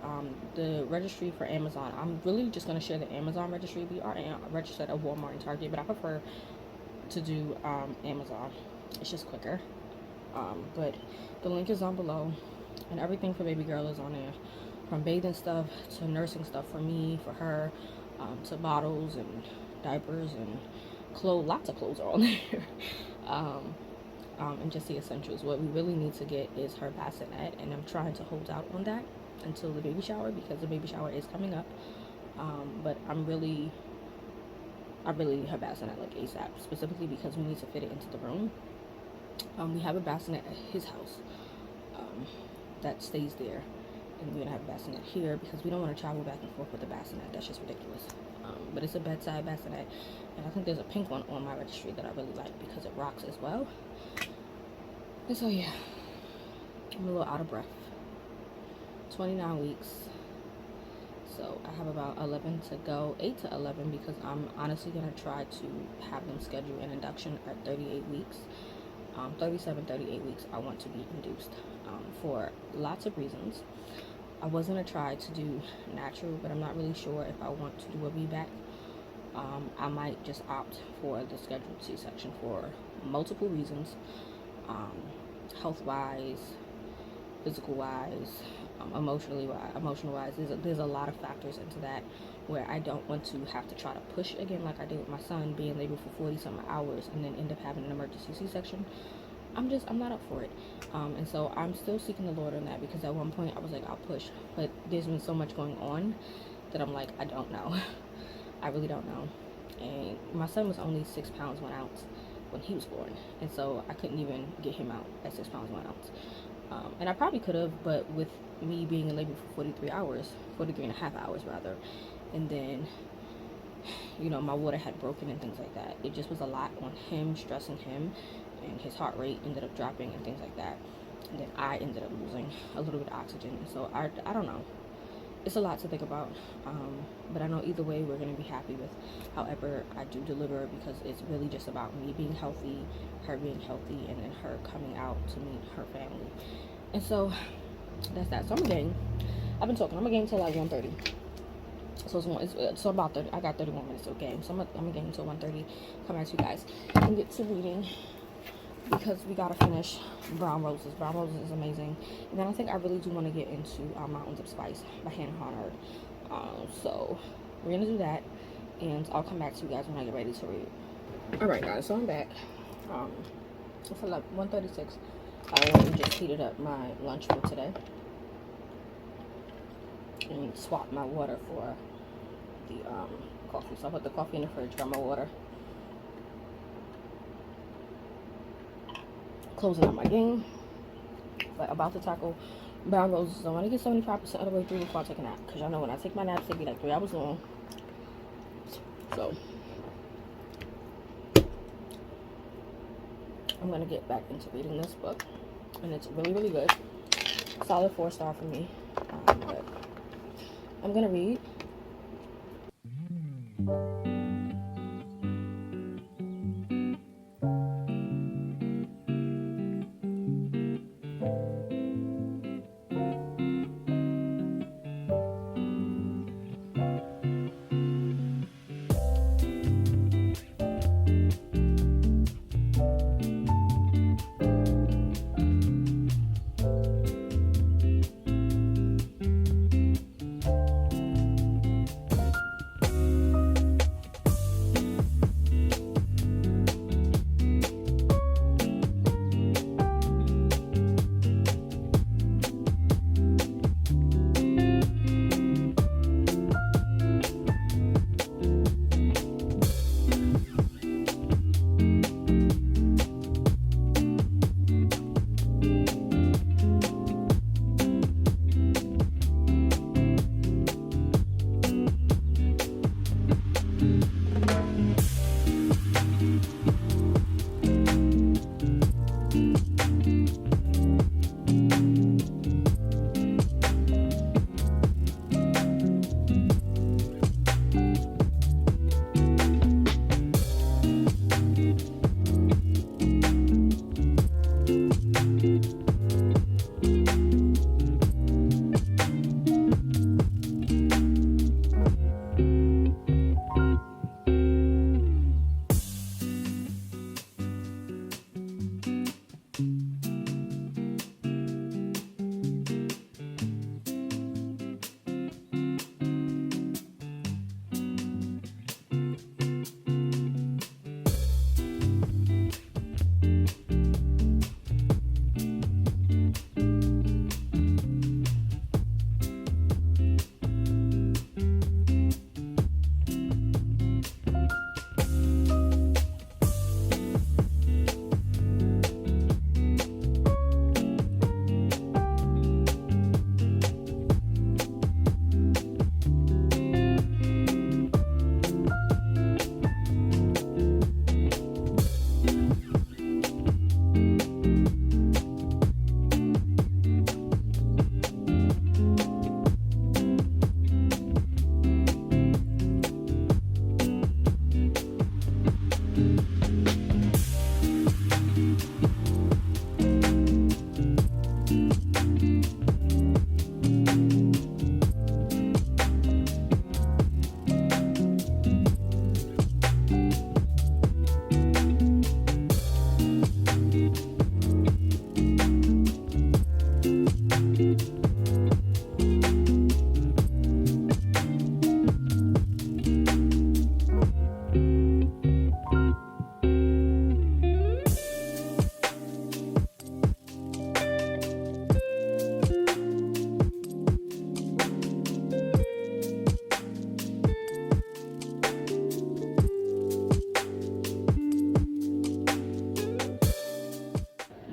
A: the registry for Amazon, I'm really just going to share the Amazon registry. We are registered at Walmart and Target, but I prefer to do Amazon. It's just quicker. But the link is down below, and everything for baby girl is on there, from bathing stuff to nursing stuff for me, for her, to bottles and diapers and clothes. Lots of clothes are on there. And just the essentials. What we really need to get is her bassinet, and I'm trying to hold out on that until the baby shower, because the baby shower is coming up. But I really need her bassinet like ASAP, specifically because we need to fit it into the room. We have a bassinet at his house that stays there, and we're gonna have a bassinet here because we don't want to travel back and forth with the bassinet. That's just ridiculous. But it's a bedside bassinet, and I think there's a pink one on my registry that I really like because it rocks as well. And so yeah, I'm a little out of breath. 29 weeks, so I have about 11 to go, 8 to 11, because I'm honestly gonna try to have them schedule an induction at 38 weeks. 37, 38 weeks I want to be induced, for lots of reasons. I was gonna try to do natural, but I'm not really sure if I want to do a VBAC. I might just opt for the scheduled C-section for multiple reasons, health wise, physical wise, emotional wise. There's a lot of factors into that, where I don't want to have to try to push again like I did with my son, being labor for 40 some hours and then end up having an emergency C-section. I'm not up for it. And so I'm still seeking the Lord on that, because at one point I was like, I'll push, but there's been so much going on that I'm like, I don't know. I really don't know. And my son was only 6 pounds 1 ounce when he was born, and so I couldn't even get him out at 6 pounds 1 ounce. And I probably could have, but with me being in labor for 43 and a half hours rather, and then, you know, my water had broken and things like that. It just was a lot on him, stressing him, and his heart rate ended up dropping and things like that. And then I ended up losing a little bit of oxygen. And so I don't know. It's a lot to think about. But I know either way we're going to be happy with however I do deliver, because it's really just about me being healthy, her being healthy, and then her coming out to meet her family. And so that's that. So I'm gonna game. I've been talking. I'm gonna game till like 1:30. So it's about 30. I got 31 minutes of game. So I'm gonna game until 1:30. Come at you guys and get to reading because we gotta finish Brown Roses. Brown Roses is amazing. And then I think I really do want to get into Mountains of Spice by Hannah Honnard. So we're gonna do that, and I'll come back to you guys when I get ready to read. All right, guys. So I'm back. It's like 1:36. I went and just heated up my lunch for today and swapped my water for the coffee. So I put the coffee in the fridge, got my water. Closing out my game. But about to tackle Brown Roses. I want to get 75% of the way through before I take a nap. Because y'all know when I take my naps, they be like 3 hours long. So I'm going to get back into reading this book. And it's really, really good. Solid 4-star for me. But I'm going to read.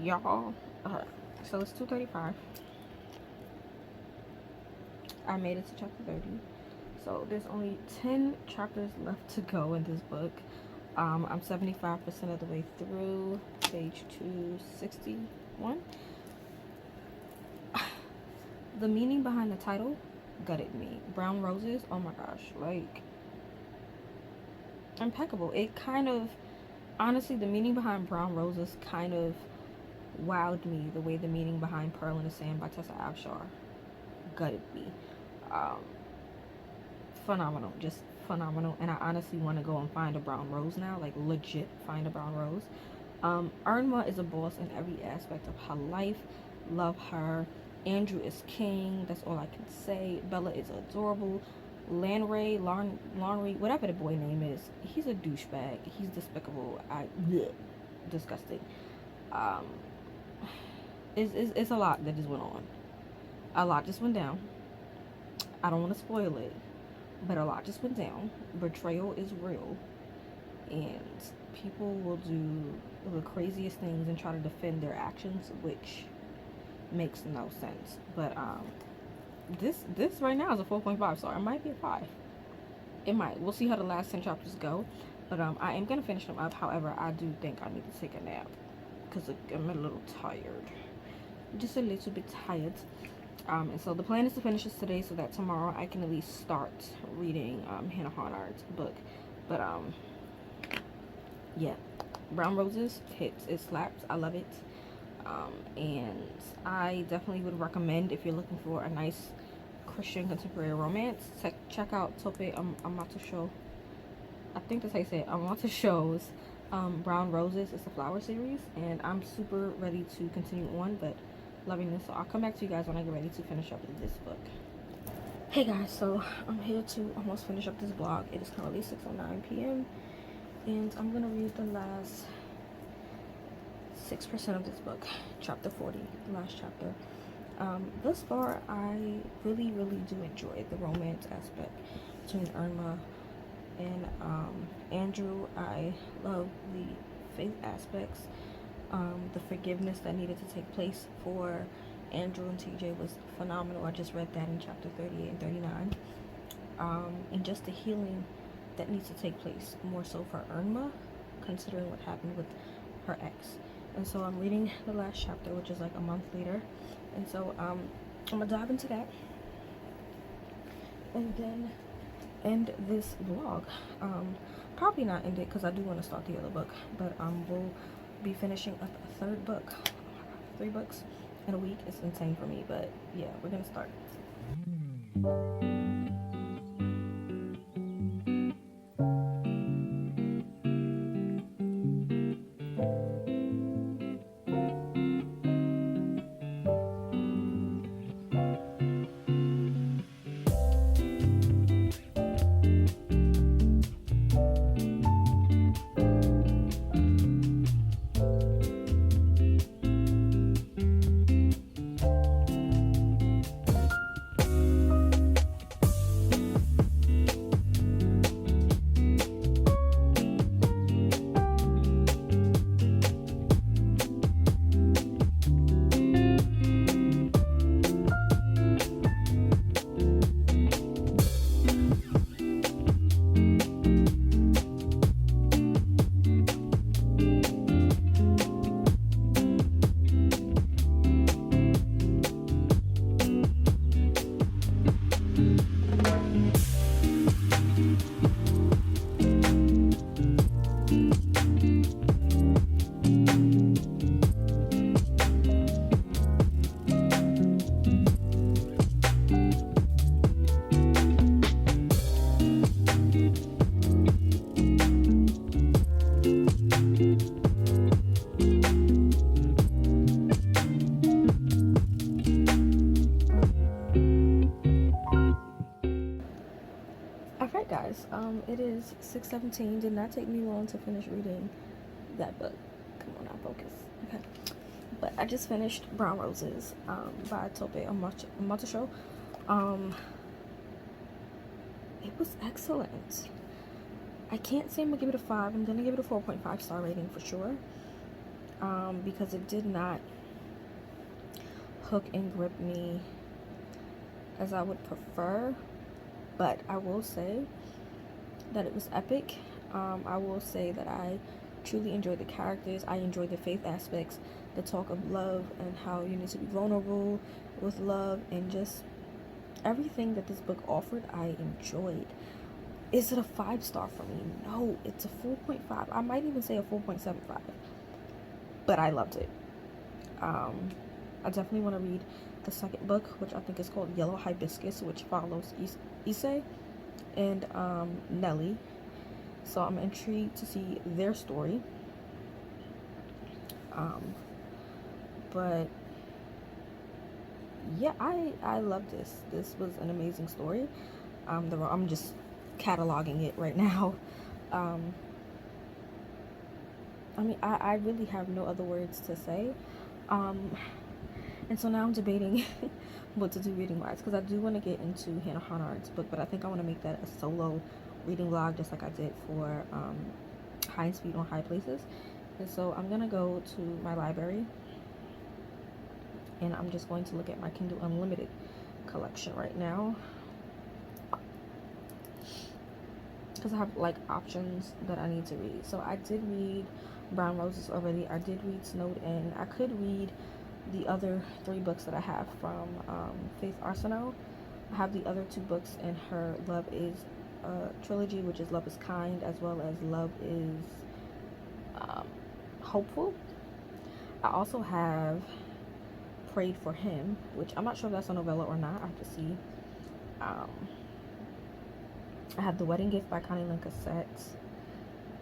A: Y'all, so it's 2:35. I made it to chapter 30. So there's only 10 chapters left to go in this book. I'm 75% of the way through page 261. The meaning behind the title gutted me. Brown Roses, oh my gosh, like impeccable. It kind of, honestly, the meaning behind Brown Roses kind of wowed me the way the meaning behind Pearl in the Sand by Tessa Afshar gutted me. Um, Phenomenal, just phenomenal. And I honestly want to go and find a brown rose now, like legit find a brown rose. Irma is a boss in every aspect of her life. Love her. Andrew is king. That's all I can say. Bella is adorable. Lanray, Lonry, whatever the boy name is, he's a douchebag. He's despicable. Bleh, disgusting. Um, it's a lot that just went on. A lot just went down. I don't want to spoil it, but a lot just went down. Betrayal is real, and people will do the craziest things and try to defend their actions, which makes no sense. But this right now is a 4.5, so it might be a 5. It might. We'll see how the last 10 chapters go. But I am gonna finish them up. However, I do think I need to take a nap because I'm a little tired, just a little bit tired. And so the plan is to finish this today so that tomorrow I can at least start reading Hannah Harnard's book. But yeah, Brown Roses hits. It slaps. I love it. And I definitely would recommend, if you're looking for a nice Christian contemporary romance, check out Tope Amatosho. I think that's how you say it. Amatosho's Brown Roses. It's a flower series, and I'm super ready to continue on, but loving this. So I'll come back to you guys when I get ready to finish up this book. Hey guys, so I'm here to almost finish up this vlog. It is currently 6:09 p.m. and I'm gonna read the last 6% of this book, chapter 40, the last chapter. Thus far, I really do enjoy the romance aspect between Irma and Andrew. I love the faith aspects. The forgiveness that needed to take place for Andrew and TJ was phenomenal. I just read that in chapter 38 and 39. And just the healing that needs to take place, more so for Irma, considering what happened with her ex. And so I'm reading the last chapter, which is like a month later. And so I'm gonna dive into that and then end this vlog. Probably not end it because I do want to start the other book, but we'll be finishing up a third book. Oh my god, 3 books in a week is insane for me, but yeah, we're gonna start. Alright guys, it is 6:17. Did not take me long to finish reading that book. Come on now, focus. Okay. But I just finished Brown Roses by Tope Amatosho. It was excellent. I can't say I'm gonna give it a 5. I'm gonna give it a 4.5 star rating for sure. Because it did not hook and grip me as I would prefer. But I will say that it was epic. I will say that I truly enjoyed the characters. I enjoyed the faith aspects, the talk of love and how you need to be vulnerable with love, and just everything that this book offered, I enjoyed. Is it a 5-star for me? No, it's a 4.5. I might even say a 4.75. But I loved it. Um, I definitely want to read the second book, which I think is called Yellow Hibiscus, which follows Issei and Nelly. So I'm intrigued to see their story. Um, but yeah, I love this. This was an amazing story. I'm just cataloging it right now. Um, I mean, I really have no other words to say. Um, and so now I'm debating what to do reading wise, because I do want to get into Hannah Honnard's book, but I think I want to make that a solo reading vlog, just like I did for High Speed on High Places. And so I'm gonna go to my library, and I'm just going to look at my Kindle Unlimited collection right now, because I have like options that I need to read. So I did read Brown Roses already. I did read Snowed In. I could read the other 3 books that I have from Faith Arsenault. I have the other 2 books in her Love Is trilogy, which is Love Is Kind, as well as Love Is Hopeful. I also have Prayed for Him, which I'm not sure if that's a novella or not. I have to see. I have The Wedding Gift by Connie Lynn Cassette.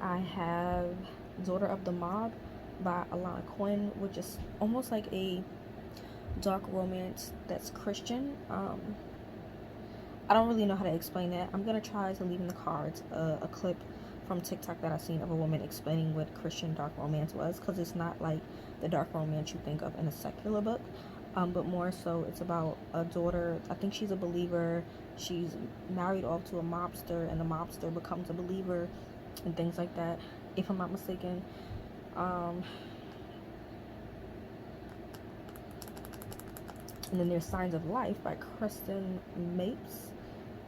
A: I have Daughter of the Mob by Alana Quinn, which is almost like a dark romance that's Christian. I don't really know how to explain that. I'm gonna try to leave in the cards a clip from TikTok that I seen of a woman explaining what Christian dark romance was, because it's not like the dark romance you think of in a secular book, but more so it's about a daughter. I think she's a believer. She's married off to a mobster, and the mobster becomes a believer and things like that, if I'm not mistaken. And then there's Signs of Life by Kristen Mapes,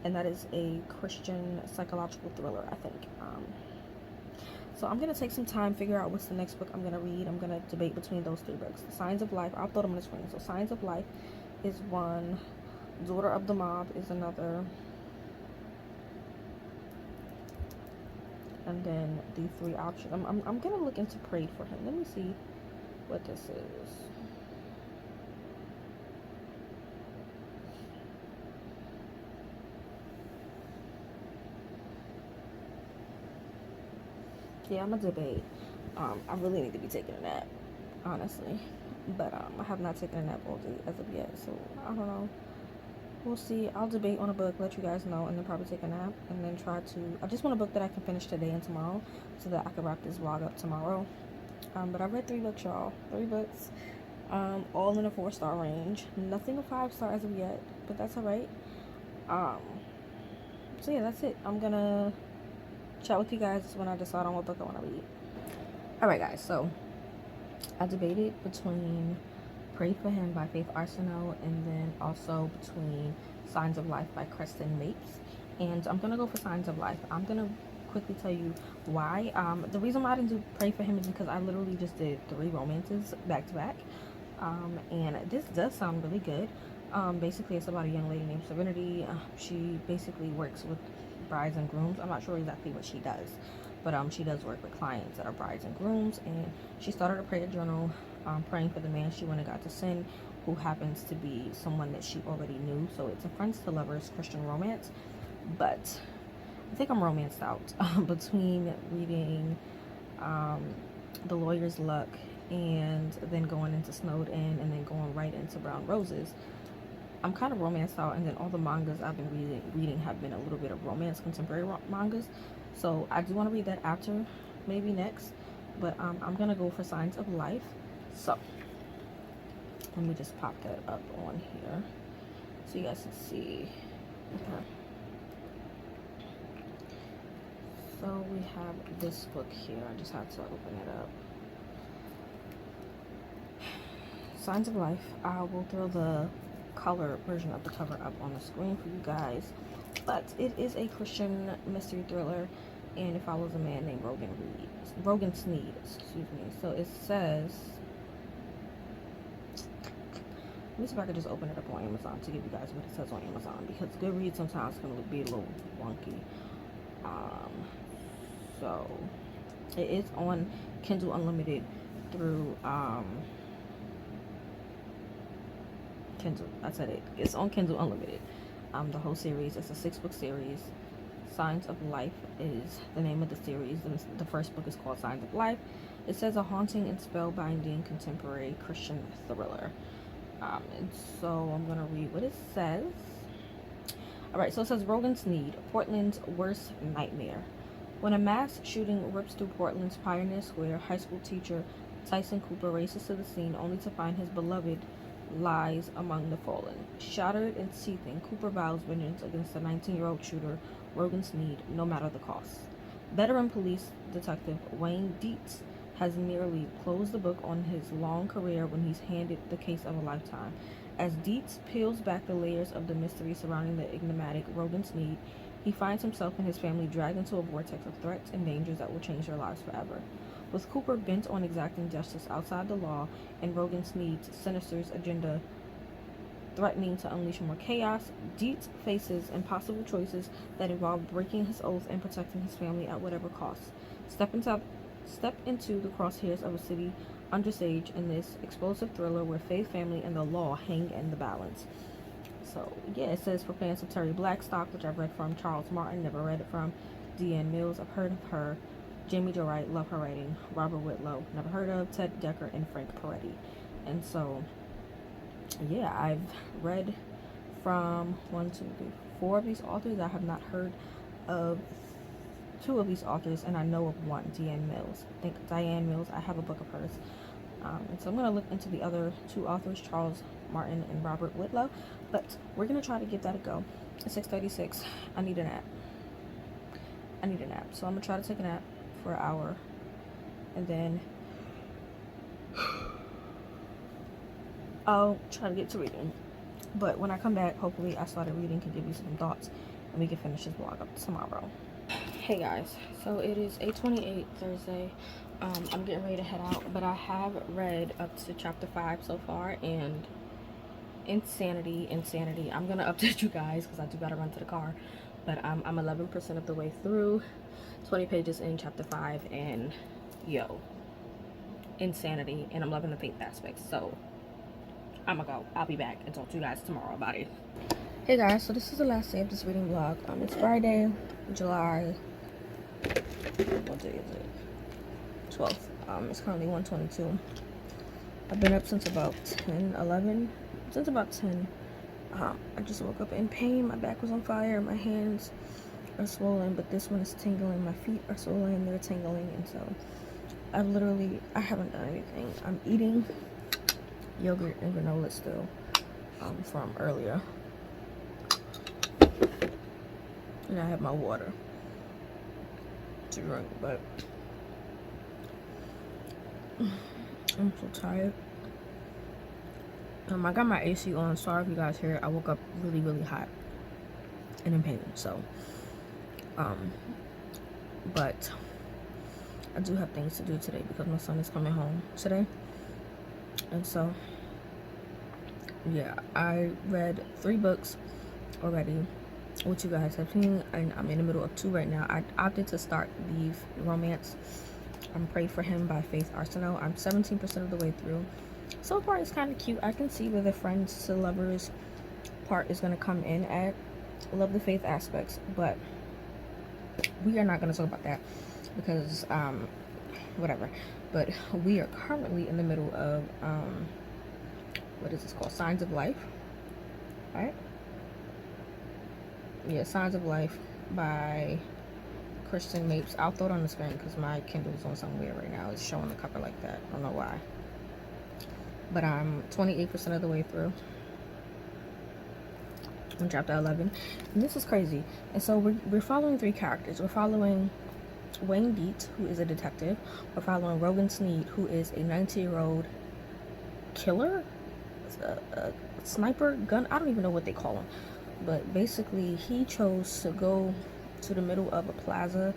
A: and that is a Christian psychological thriller, I think. So I'm going to take some time, figure out what's the next book I'm going to read. I'm going to debate between those 3 books. Signs of Life, I'll throw them on the screen. So Signs of Life is one. Daughter of the Mob is another. And then the 3 options. I'm going to look into Prayed for Him. Let me see what this is. Yeah, I'm gonna debate. I really need to be taking a nap, honestly. But I have not taken a nap all day as of yet, so I don't know. We'll see. I'll debate on a book, let you guys know, and then probably take a nap, and then try to. I just want a book that I can finish today and tomorrow, so that I can wrap this vlog up tomorrow. But I read 3 books, y'all. 3 books, all in a 4-star range. Nothing a 5-star as of yet, but that's alright. So yeah, that's it. I'm gonna chat with you guys when I decide on what book I want to read. Alright guys, so I debated between Pray for Him by Faith Arsenault, and then also between Signs of Life by Kristen Mapes. And I'm going to go for Signs of Life. I'm going to quickly tell you why. The reason why I didn't do Pray for Him is because I literally just did 3 romances back to back. And this does sound really good. Basically, it's about a young lady named Serenity. She basically works with brides and grooms. I'm not sure exactly what she does, but she does work with clients that are brides and grooms, and she started a prayer journal, praying for the man she went and got to send, who happens to be someone that she already knew. So it's a friends to lovers Christian romance, but I think I'm romanced out between reading The Lawyer's Luck and then going into Snowed In and then going right into Brown Roses. I'm kind of romanced out, and then all the mangas I've been reading have been a little bit of romance, contemporary mangas. So I do want to read that after, maybe next. But I'm going to go for Signs of Life. So let me just pop that up on here so you guys can see. Okay. So we have this book here. I just have to open it up. Signs of Life. I will throw the color version of the cover up on the screen for you guys, but it is a Christian mystery thriller, and it follows a man named Rogan Sneed, excuse me. So it says, let me see if I could just open it up on Amazon to give you guys what it says on Amazon, because Goodreads sometimes can be a little wonky. So it is on Kindle Unlimited through Kindle. I said it. It's on Kindle Unlimited. The whole series. It's a 6-book series. Signs of Life is the name of the series. The first book is called Signs of Life. It says a haunting and spellbinding contemporary Christian thriller. And so I'm gonna read what it says. Alright, so it says Rogan Sneed, Portland's worst nightmare. When a mass shooting rips through Portland's Pioneer Square, high school teacher Tyson Cooper races to the scene only to find his beloved lies among the fallen. Shattered and seething, Cooper vows vengeance against the 19-year-old shooter, Rogan Sneed, no matter the cost. Veteran police detective Wayne Dietz has nearly closed the book on his long career when he's handed the case of a lifetime. As Dietz peels back the layers of the mystery surrounding the enigmatic Rogan Sneed, he finds himself and his family dragged into a vortex of threats and dangers that will change their lives forever. With Cooper bent on exacting justice outside the law and Rogan Sneed's sinister agenda threatening to unleash more chaos, Dietz faces impossible choices that involve breaking his oath and protecting his family at whatever cost. Step into the crosshairs of a city under siege in this explosive thriller where faith, family, and the law hang in the balance. So, yeah, it says for fans of Terry Blackstock, which I've read from, Charles Martin, never read it from, Deanne Mills, I've heard of her, Jamie Jo Wright, love her writing, Robert Whitlow, never heard of, Ted Decker, and Frank Peretti. And so, yeah, I've read from 4 of these authors. I have not heard of 2 of these authors, and I know of one, Deanne Mills. I think Diane Mills, I have a book of hers. And so I'm going to look into the other 2 authors, Charles Martin and Robert Whitlow, but we're going to try to give that a go. At 6:36, I need a nap. So I'm going to try to take a nap for an hour, and then I'll try to get to reading. But when I come back, hopefully I started reading can give you some thoughts, and we can finish this vlog up tomorrow. Hey guys, so it is 8:28 Thursday. I'm getting ready to head out, but I have read up to chapter 5 so far, and insanity. I'm gonna update you guys because I do gotta run to the car, but I'm 11% of the way through, 20 pages in chapter 5, and yo, insanity, and I'm loving the faith aspects. So I'm gonna go. I'll be back and talk to you guys tomorrow about it. Hey guys, so this is the last day of this reading vlog. It's Friday, July, what day is it? 12th. It's currently 1:22. I've been up since about 10. I just woke up in pain. My back was on fire. My hands are swollen, but this one is tingling. My feet are swollen. They're tingling, and so I haven't done anything. I'm eating yogurt and granola still from earlier, and I have my water to drink, but I'm so tired. I got my AC on. Sorry if you guys hear it. I woke up really hot and in pain, so but I do have things to do today because my son is coming home today. And so yeah, I read 3 books already, which you guys have seen, and I'm in the middle of 2 right now. I opted to start the romance, Pray for Him by Faith Arsenault. I'm 17% of the way through. So far it's kind of cute. I can see where the friends to lovers part is going to come in at. I love the faith aspects, but we are not going to talk about that because whatever. But we are currently in the middle of what is this called? Signs of Life, right? Yeah, Signs of Life by Kristen Mapes. I'll throw it on the screen because my Kindle is on somewhere right now. It's showing the cover like that. I don't know why. But I'm 28% of the way through. On chapter 11. And this is crazy. And so we're following 3 characters. We're following Wayne Dietz, who is a detective. We're following Rogan Sneed, who is a 19-year-old killer? A sniper? Gun? I don't even know what they call him. But basically, he chose to go to the middle of a plaza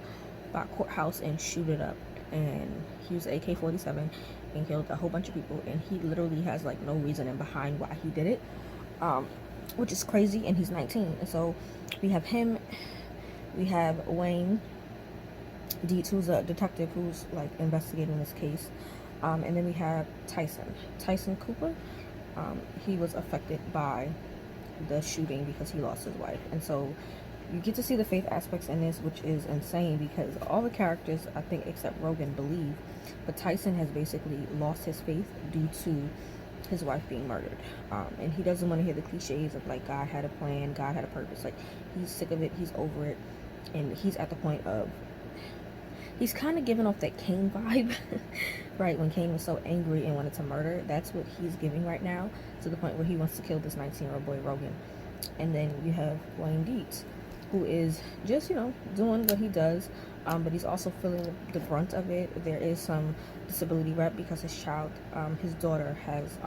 A: by courthouse and shoot it up. And he used AK-47 and killed a whole bunch of people. And he literally has like no reasoning behind why he did it, which is crazy. And he's 19. And so we have him. We have Wayne Dietz, who's a detective who's like investigating this case. And then we have Tyson Cooper. he was affected by the shooting because he lost his wife. And so you get to see the faith aspects in this, which is insane because all the characters, I think, except Rogan, believe. But Tyson has basically lost his faith due to his wife being murdered. And he doesn't want to hear the cliches of like God had a plan, God had a purpose. Like, he's sick of it, he's over it. And he's at the point of, he's kind of giving off that Cain vibe, right? When Cain was so angry and wanted to murder, that's what he's giving right now, to the point where he wants to kill this 19-year-old boy, Rogan. And then you have Wayne Dietz, who is just, doing what he does, but he's also feeling the brunt of it. There is some disability rep because his daughter has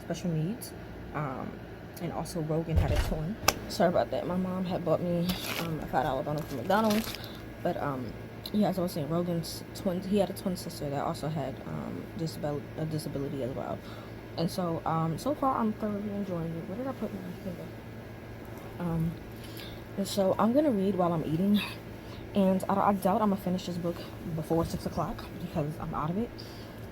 A: special needs, and also Rogan had a twin. Sorry about that. My mom had bought me a $5 bundle from McDonald's, but yeah, as I was saying, Rogan's twin, he had a twin sister that also had a disability as well. And so, so far I'm thoroughly enjoying it. Where did I put my finger? And so I'm gonna read while I'm eating, and I doubt I'm gonna finish this book before 6 o'clock because I'm out of it.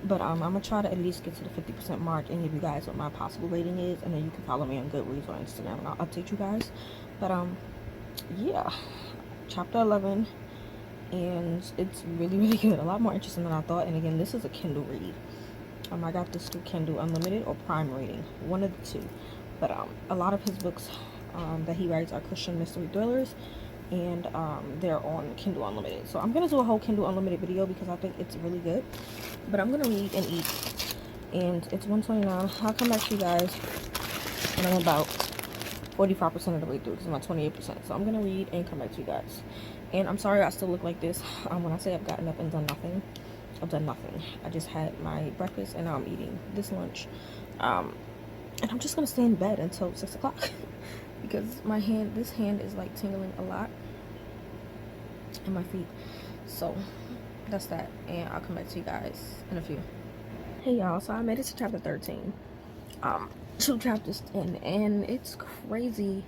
A: But I'm gonna try to at least get to the 50% mark and give you guys what my possible rating is, and then you can follow me on Goodreads or Instagram, and I'll update you guys. But yeah, chapter 11, and it's really, really good. A lot more interesting than I thought. And again, this is a Kindle read. I got this through Kindle Unlimited or Prime Reading, one of the two. But a lot of his books that he writes are Christian mystery thrillers, and they're on Kindle Unlimited. So I'm gonna do a whole Kindle Unlimited video because I think it's really good. But I'm gonna read and eat, and it's 1:29. I'll come back to you guys when I'm about 45% of the way through. This is my 28%. So I'm gonna read and come back to you guys. And I'm sorry I still look like this. When I say I've gotten up and done nothing, I've done nothing. I just had my breakfast and now I'm eating this lunch. And I'm just gonna stay in bed until 6 o'clock because this hand is like tingling a lot, and my feet. So that's that, and I'll come back to you guys in a few. Hey y'all, so I made it to chapter 13. 2 chapters in, and it's crazy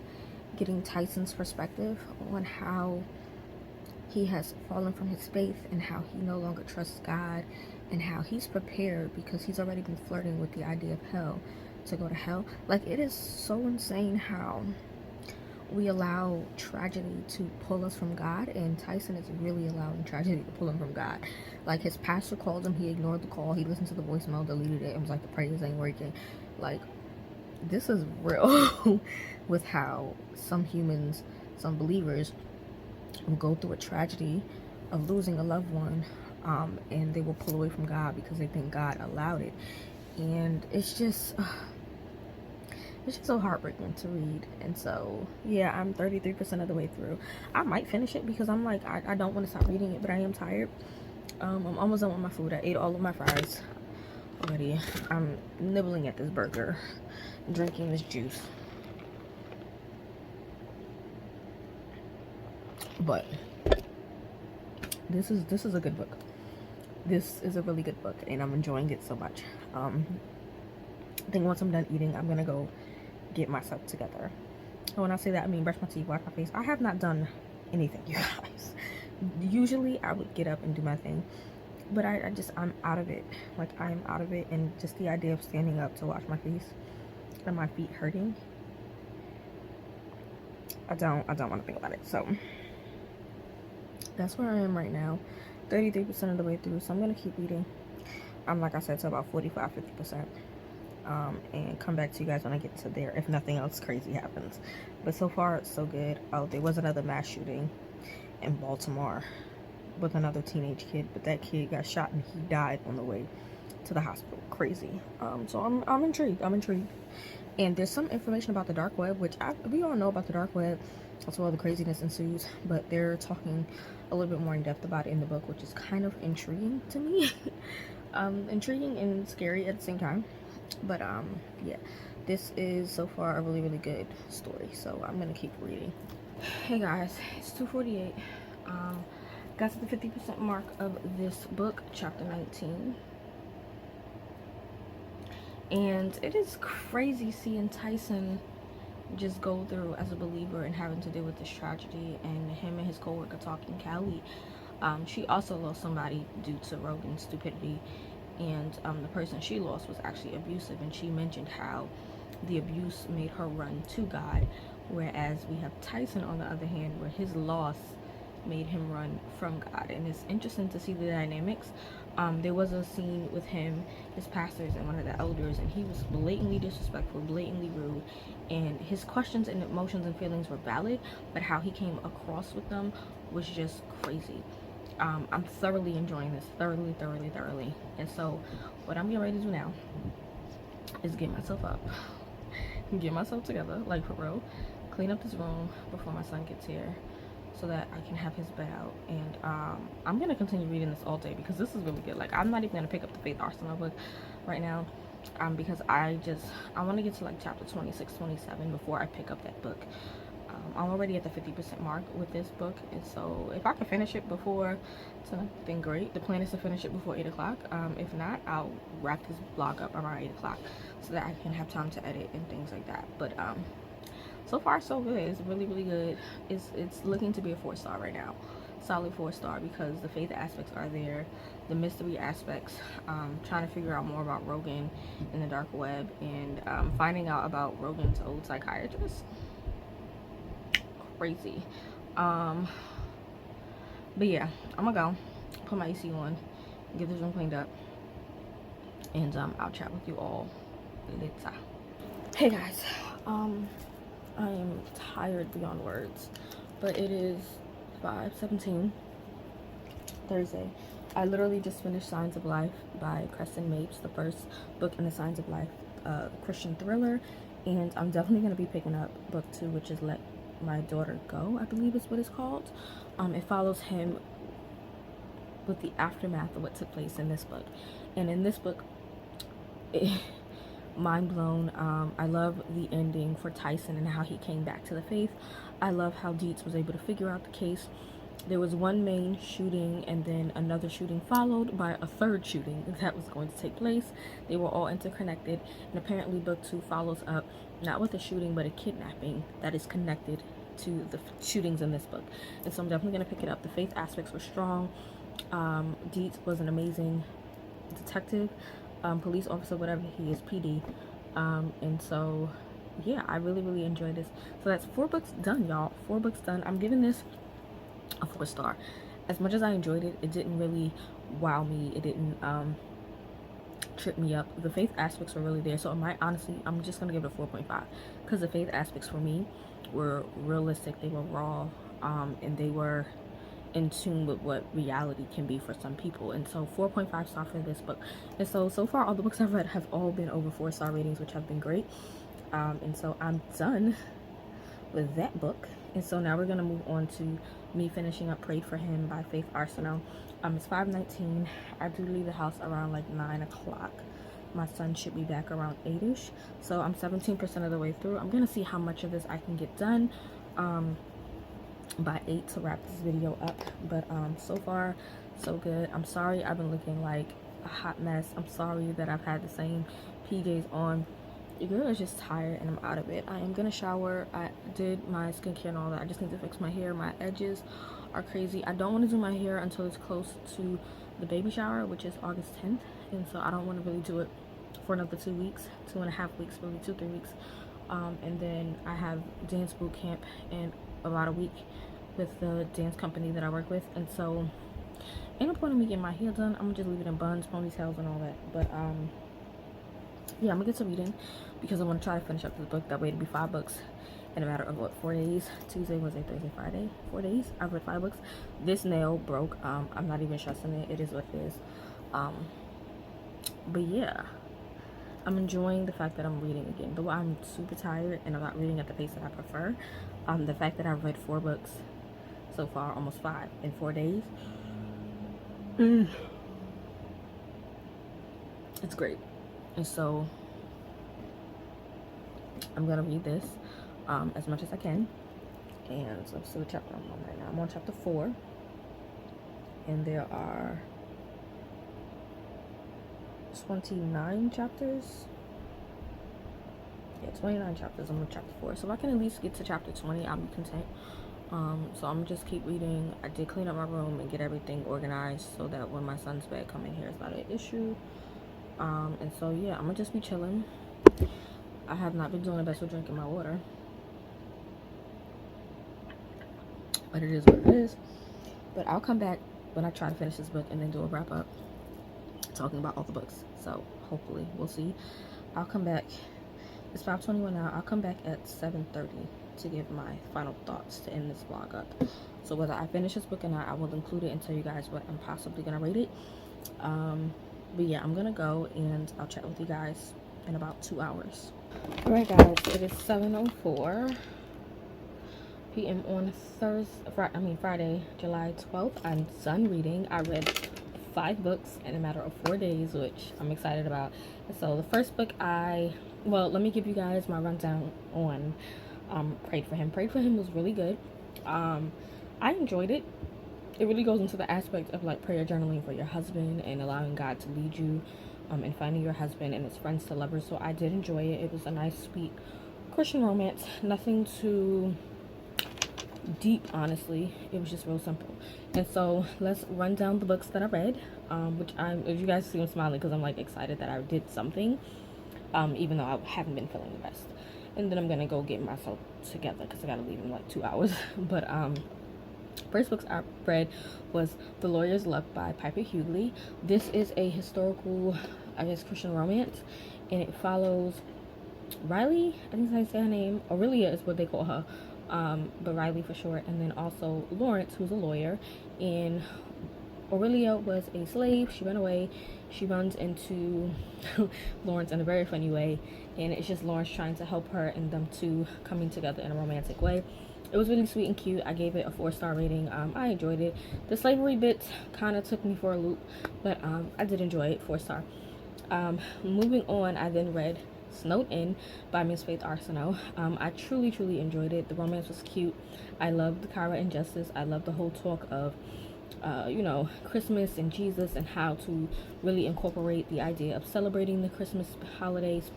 A: getting Tyson's perspective on how he has fallen from his faith and how he no longer trusts God, and how he's prepared because he's already been flirting with the idea of hell, to go to hell. Like, it is so insane how we allow tragedy to pull us from God, and Tyson is really allowing tragedy to pull him from God. Like, his pastor called him, he ignored the call, he listened to the voicemail, deleted it, and was like, the prayers ain't working. Like, this is real with how some humans, some believers will go through a tragedy of losing a loved one, and they will pull away from God because they think God allowed it. And it's just so heartbreaking to read. And so yeah, I'm 33% of the way through. I might finish it because I'm like, I don't want to stop reading it, but I am tired. I'm almost done with my food. I ate all of my fries already. I'm nibbling at this burger, drinking this juice. But this is a good book. This is a really good book, and I'm enjoying it so much. I think once I'm done eating, I'm gonna go get myself together. And when I say that, I mean brush my teeth, wash my face. I have not done anything, you guys. Usually I would get up and do my thing, but I'm out of it. Like, I'm out of it, and just the idea of standing up to wash my face and my feet hurting, I don't want to think about it. So that's where I am right now, 33% of the way through. So I'm gonna keep reading. Like I said, to about 45-50%, and come back to you guys when I get to there if nothing else crazy happens. But so far it's so good. Oh, there was another mass shooting in Baltimore with another teenage kid, but that kid got shot and he died on the way to the hospital. Crazy. So I'm intrigued. And there's some information about the dark web, which we all know about the dark web. That's where all the craziness ensues, but they're talking a little bit more in depth about it in the book, which is kind of intriguing to me. Intriguing and scary at the same time. But yeah, this is so far a really, really good story, so I'm gonna keep reading. Hey guys, it's 2:48. Got to the 50% mark of this book, chapter 19. And it is crazy seeing Tyson just go through as a believer and having to deal with this tragedy, and him and his co-worker talking. Callie, she also lost somebody due to Rogan's stupidity, and the person she lost was actually abusive, and she mentioned how the abuse made her run to God, whereas we have Tyson on the other hand, where his loss made him run from God. And it's interesting to see the dynamics. There was a scene with him, his pastors, and one of the elders, and he was blatantly disrespectful, blatantly rude, and his questions and emotions and feelings were valid, but how he came across with them was just crazy. I'm thoroughly enjoying this, thoroughly. And so what I'm getting ready to do now is get myself up, get myself together, like for real, clean up this room before my son gets here, so that I can have his bed out. And I'm gonna continue reading this all day because this is really good. Like, I'm not even gonna pick up the Faith Arsenal book right now, because I want to get to like chapter 26, 27 before I pick up that book. I'm already at the 50% mark with this book, and so if I can finish it before tonight, then great. The plan is to finish it before 8 o'clock. If not, I'll wrap this vlog up around 8 o'clock so that I can have time to edit and things like that. But so far so good. It's really good. It's looking to be a 4-star right now, solid 4-star, because the faith aspects are there, the mystery aspects, trying to figure out more about Rogan in the dark web, and finding out about Rogan's old psychiatrist. Crazy. But yeah, I'm gonna go put my AC on, get this room cleaned up, and I'll chat with you all later. Hey guys, I am tired beyond words, but it is 5:17 Thursday. I literally just finished Signs of Life by Preston Mapes, the first book in the Signs of Life Christian thriller, and I'm definitely going to be picking up book 2, which is Let My Daughter Go, I believe is what it's called. It follows him with the aftermath of what took place in this book, and in this book, mind blown. I love the ending for Tyson and how he came back to the faith. I love how Dietz was able to figure out the case. There was one main shooting, and then another shooting followed by a third shooting that was going to take place. They were all interconnected, and apparently book 2 follows up not with a shooting but a kidnapping that is connected to the shootings in this book. And so I'm definitely going to pick it up. The faith aspects were strong. Dietz was an amazing detective, police officer, whatever he is, PD. And so yeah, I really enjoyed this. So that's 4 books done, y'all. 4 books done. I'm giving this a 4-star. As much as I enjoyed it, it didn't really wow me. It didn't trip me up. The faith aspects were really there, so I'm just gonna give it a 4.5, because the faith aspects for me were realistic, they were raw, and they were in tune with what reality can be for some people. And so 4.5 star for this book. And so far all the books I've read have all been over 4-star ratings, which have been great. And so I'm done with that book, and so now we're gonna move on to me finishing up Prayed for Him by Faith Arsenal. It's 5:19. I do leave the house around like 9 o'clock. My son should be back around 8ish, so I'm 17% of the way through. I'm gonna see how much of this I can get done by 8 to wrap this video up. But so far so good. I'm sorry I've been looking like a hot mess. I'm sorry that I've had the same PJs on. Your girl is just tired and I'm out of it. I am gonna shower. I did my skincare and all that. I just need to fix my hair. My edges are crazy. I don't want to do my hair until it's close to the baby shower, which is August 10th, and so I don't want to really do it for another 2 weeks, 2.5 weeks, really 2-3 weeks. And then I have dance boot camp in about a week with the dance company that I work with, and so ain't no point in me getting my hair done. I'm gonna just leave it in buns, ponytails, and all that. But yeah, I'm gonna get to reading because I want to try to finish up this book. That way it'll be 5 books in a matter of what, 4 days? Tuesday, Wednesday, Thursday, Friday, 4 days. I've read 5 books. This nail broke. I'm not even stressing it. It is what it is. But yeah, I'm enjoying the fact that I'm reading again. Though I'm super tired and I'm not reading at the pace that I prefer, the fact that I've read 4 books so far, almost 5 in 4 days, it's great. And so I'm gonna read this as much as I can. And so let's see what chapter I'm on right now. I'm on chapter 4, and there are 29 chapters. Yeah, 29 chapters. I'm on chapter 4. So if I can at least get to chapter 20, I'll be content. So I'm gonna just keep reading. I did clean up my room and get everything organized so that when my son's bed come in here, it's not an issue. And so yeah, I'm gonna just be chilling. I have not been doing the best with drinking my water, but it is what it is. But I'll come back when I try to finish this book and then do a wrap up talking about all the books. So hopefully, we'll see. I'll come back. It's 5:21 now. I'll come back at 7:30 to give my final thoughts to end this vlog up. So whether I finish this book or not, I will include it and tell you guys what I'm possibly gonna rate it. But yeah, I'm gonna go and I'll chat with you guys in about 2 hours. All right, guys. It is 7:04 p.m. on Friday, July 12th. I'm done reading. I read 5 books in a matter of 4 days, which I'm excited about. So the first book let me give you guys my rundown on Prayed for Him. Prayed for Him was really good. I enjoyed it. It really goes into the aspect of like prayer journaling for your husband and allowing God to lead you and finding your husband and his friends to lovers. So I did enjoy it. It was a nice, sweet Christian romance. Nothing too deep, honestly. It was just real simple. And so let's run down the books that I read, if you guys see, I'm smiling because I'm like excited that I did something, even though I haven't been feeling the best. And then I'm gonna go get myself together because I gotta leave in like 2 hours. But first books I read was The Lawyer's Luck by Piper Hughley. This is a historical, I guess, Christian romance, and it follows Riley, I think that's how you say her name. Aurelia is what they call her, but Riley for short. And then also Lawrence, who's a lawyer. And Aurelia was a slave. She ran away. She runs into Lawrence in a very funny way, and it's just Lawrence trying to help her and them two coming together in a romantic way. It was really sweet and cute. I gave it a 4-star rating. I enjoyed it. The slavery bits kind of took me for a loop, but I did enjoy it. 4-star. Moving on, I then read Snowed In by Miss Faith Arsenault. I truly enjoyed it. The romance was cute. I loved the Kara and Justice. I loved the whole talk of Christmas and Jesus, and how to really incorporate the idea of celebrating the Christmas holidays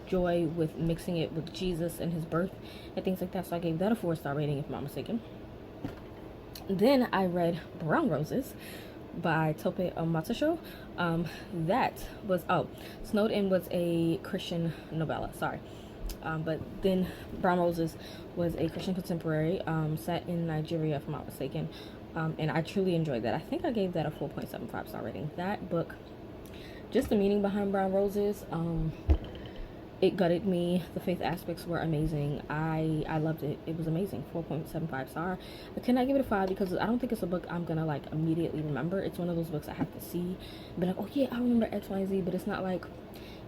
A: joy with mixing it with Jesus and his birth and things like that. So I gave that a 4-star rating, if I'm not mistaken. Then I read Brown Roses by Tope Matasho. That was Snowed In was a Christian novella, sorry. But then Brown Roses was a Christian contemporary set in Nigeria, if I'm not mistaken. And I truly enjoyed that. I think I gave that a 4.75 star rating. That book, just the meaning behind Brown Roses, it gutted me. The faith aspects were amazing. I loved it. It was amazing. 4.75 star. I cannot give it a 5 because I don't think it's a book I'm gonna like immediately remember. It's one of those books I have to see, be like, oh yeah, I remember X, Y, and Z. But it's not like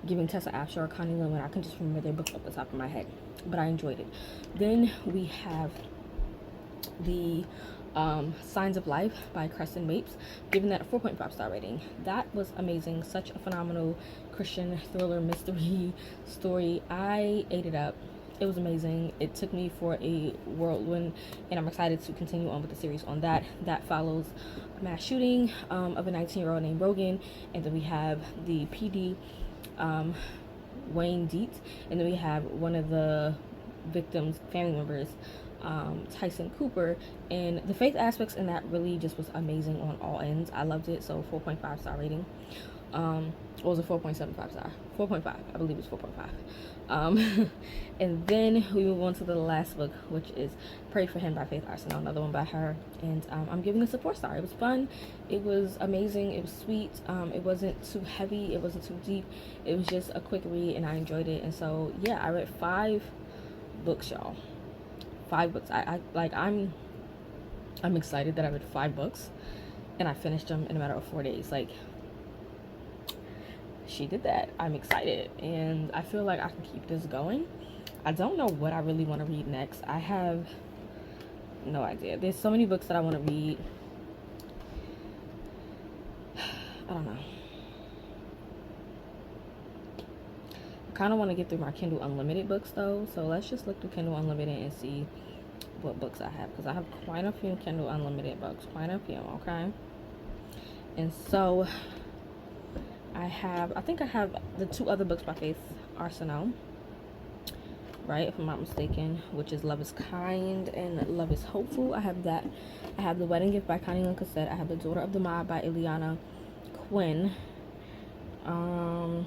A: giving Tessa Afshar or Connie Lynn when I can just remember their books off the top of my head. But I enjoyed it. Then we have the Signs of Life by Creston Mapes, giving that a 4.5 star rating. That was amazing. Such a phenomenal Christian thriller mystery story. I ate it up. It was amazing. It took me for a whirlwind, and I'm excited to continue on with the series on that. That follows a mass shooting of a 19-year-old named Rogan, and then we have the PD, Wayne Dietz, and then we have one of the victims' family members, Tyson Cooper, and the faith aspects in that really just was amazing on all ends. I loved it. So 4.5 star rating. What was a 4.75 star? 4.5. I believe it's 4.5. And then we move on to the last book, which is Pray for Him by Faith Arsenault, another one by her. And I'm giving this a 4-star. It was fun. It was amazing. It was sweet. It wasn't too heavy. It wasn't too deep. It was just a quick read, and I enjoyed it. And so yeah, I read 5 books, y'all. 5 books. I'm excited that I read 5 books and I finished them in a matter of 4 days. Like, she did that. I'm excited, and I feel like I can keep this going. I don't know what I really want to read next. I have no idea. There's so many books that I want to read. I don't know. I kind of want to get through my Kindle Unlimited books though, so let's just look through Kindle Unlimited and see what books I have, because I have quite a few Kindle Unlimited books, quite a few. Okay, and so I think I have the 2 other books by Faith Arsenault. right? If I'm not mistaken, which is Love is Kind and Love is Hopeful. I have that. I have The Wedding Gift by Connie Lynn Cassette. I have The Daughter of the Mob by Ileana Quinn. And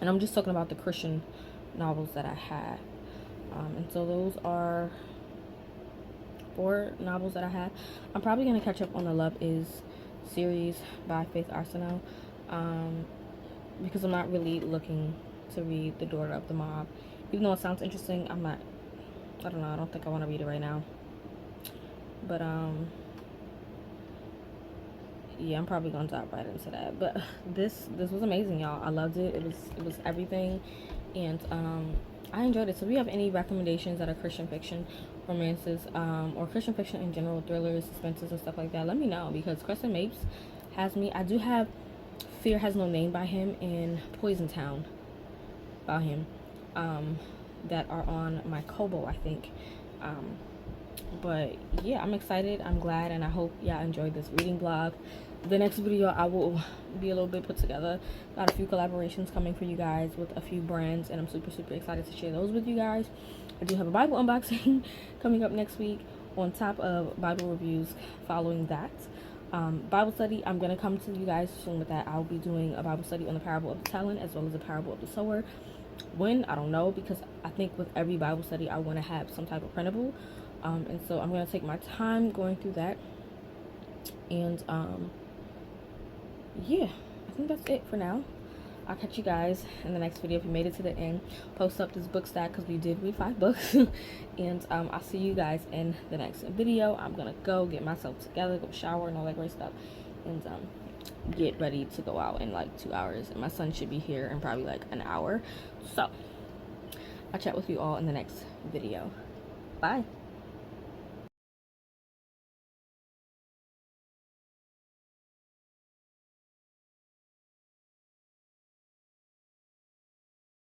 A: I'm just talking about the Christian novels that I had. And so those are 4 novels that I have. I'm probably going to catch up on the Love Is series by Faith Arsenault, because I'm not really looking to read The Daughter of the Mob. Even though it sounds interesting, I don't know, I don't think I want to read it right now. But yeah, I'm probably gonna dive right into that. But this was amazing, y'all. I loved it. It was everything, and I enjoyed it. So if you have any recommendations that are Christian fiction, romances, or Christian fiction in general, thrillers, suspenses, and stuff like that, let me know, because Crescent Mapes has me. I do have Fear Has No Name by him and Poison Town by him, that are on my Kobo, I think. But yeah, I'm excited, I'm glad, and I hope y'all enjoyed this reading blog. The next video I will be a little bit put together. Got a few collaborations coming for you guys with a few brands, and I'm super excited to share those with you guys. I do have a Bible unboxing coming up next week, on top of Bible reviews following that. Bible study, I'm going to come to you guys soon with that. I'll be doing a Bible study on the parable of the talent as well as the parable of the sower. When, I don't know, because I think with every Bible study I want to have some type of printable. And so I'm going to take my time going through that. And yeah, I think that's it for now. I'll catch you guys in the next video. If you made it to the end, post up this book stack because we did read 5 books. And I'll see you guys in the next video. I'm going to go get myself together, go shower and all that great stuff. And get ready to go out in like 2 hours. And my son should be here in probably like an hour. So I'll chat with you all in the next video. Bye.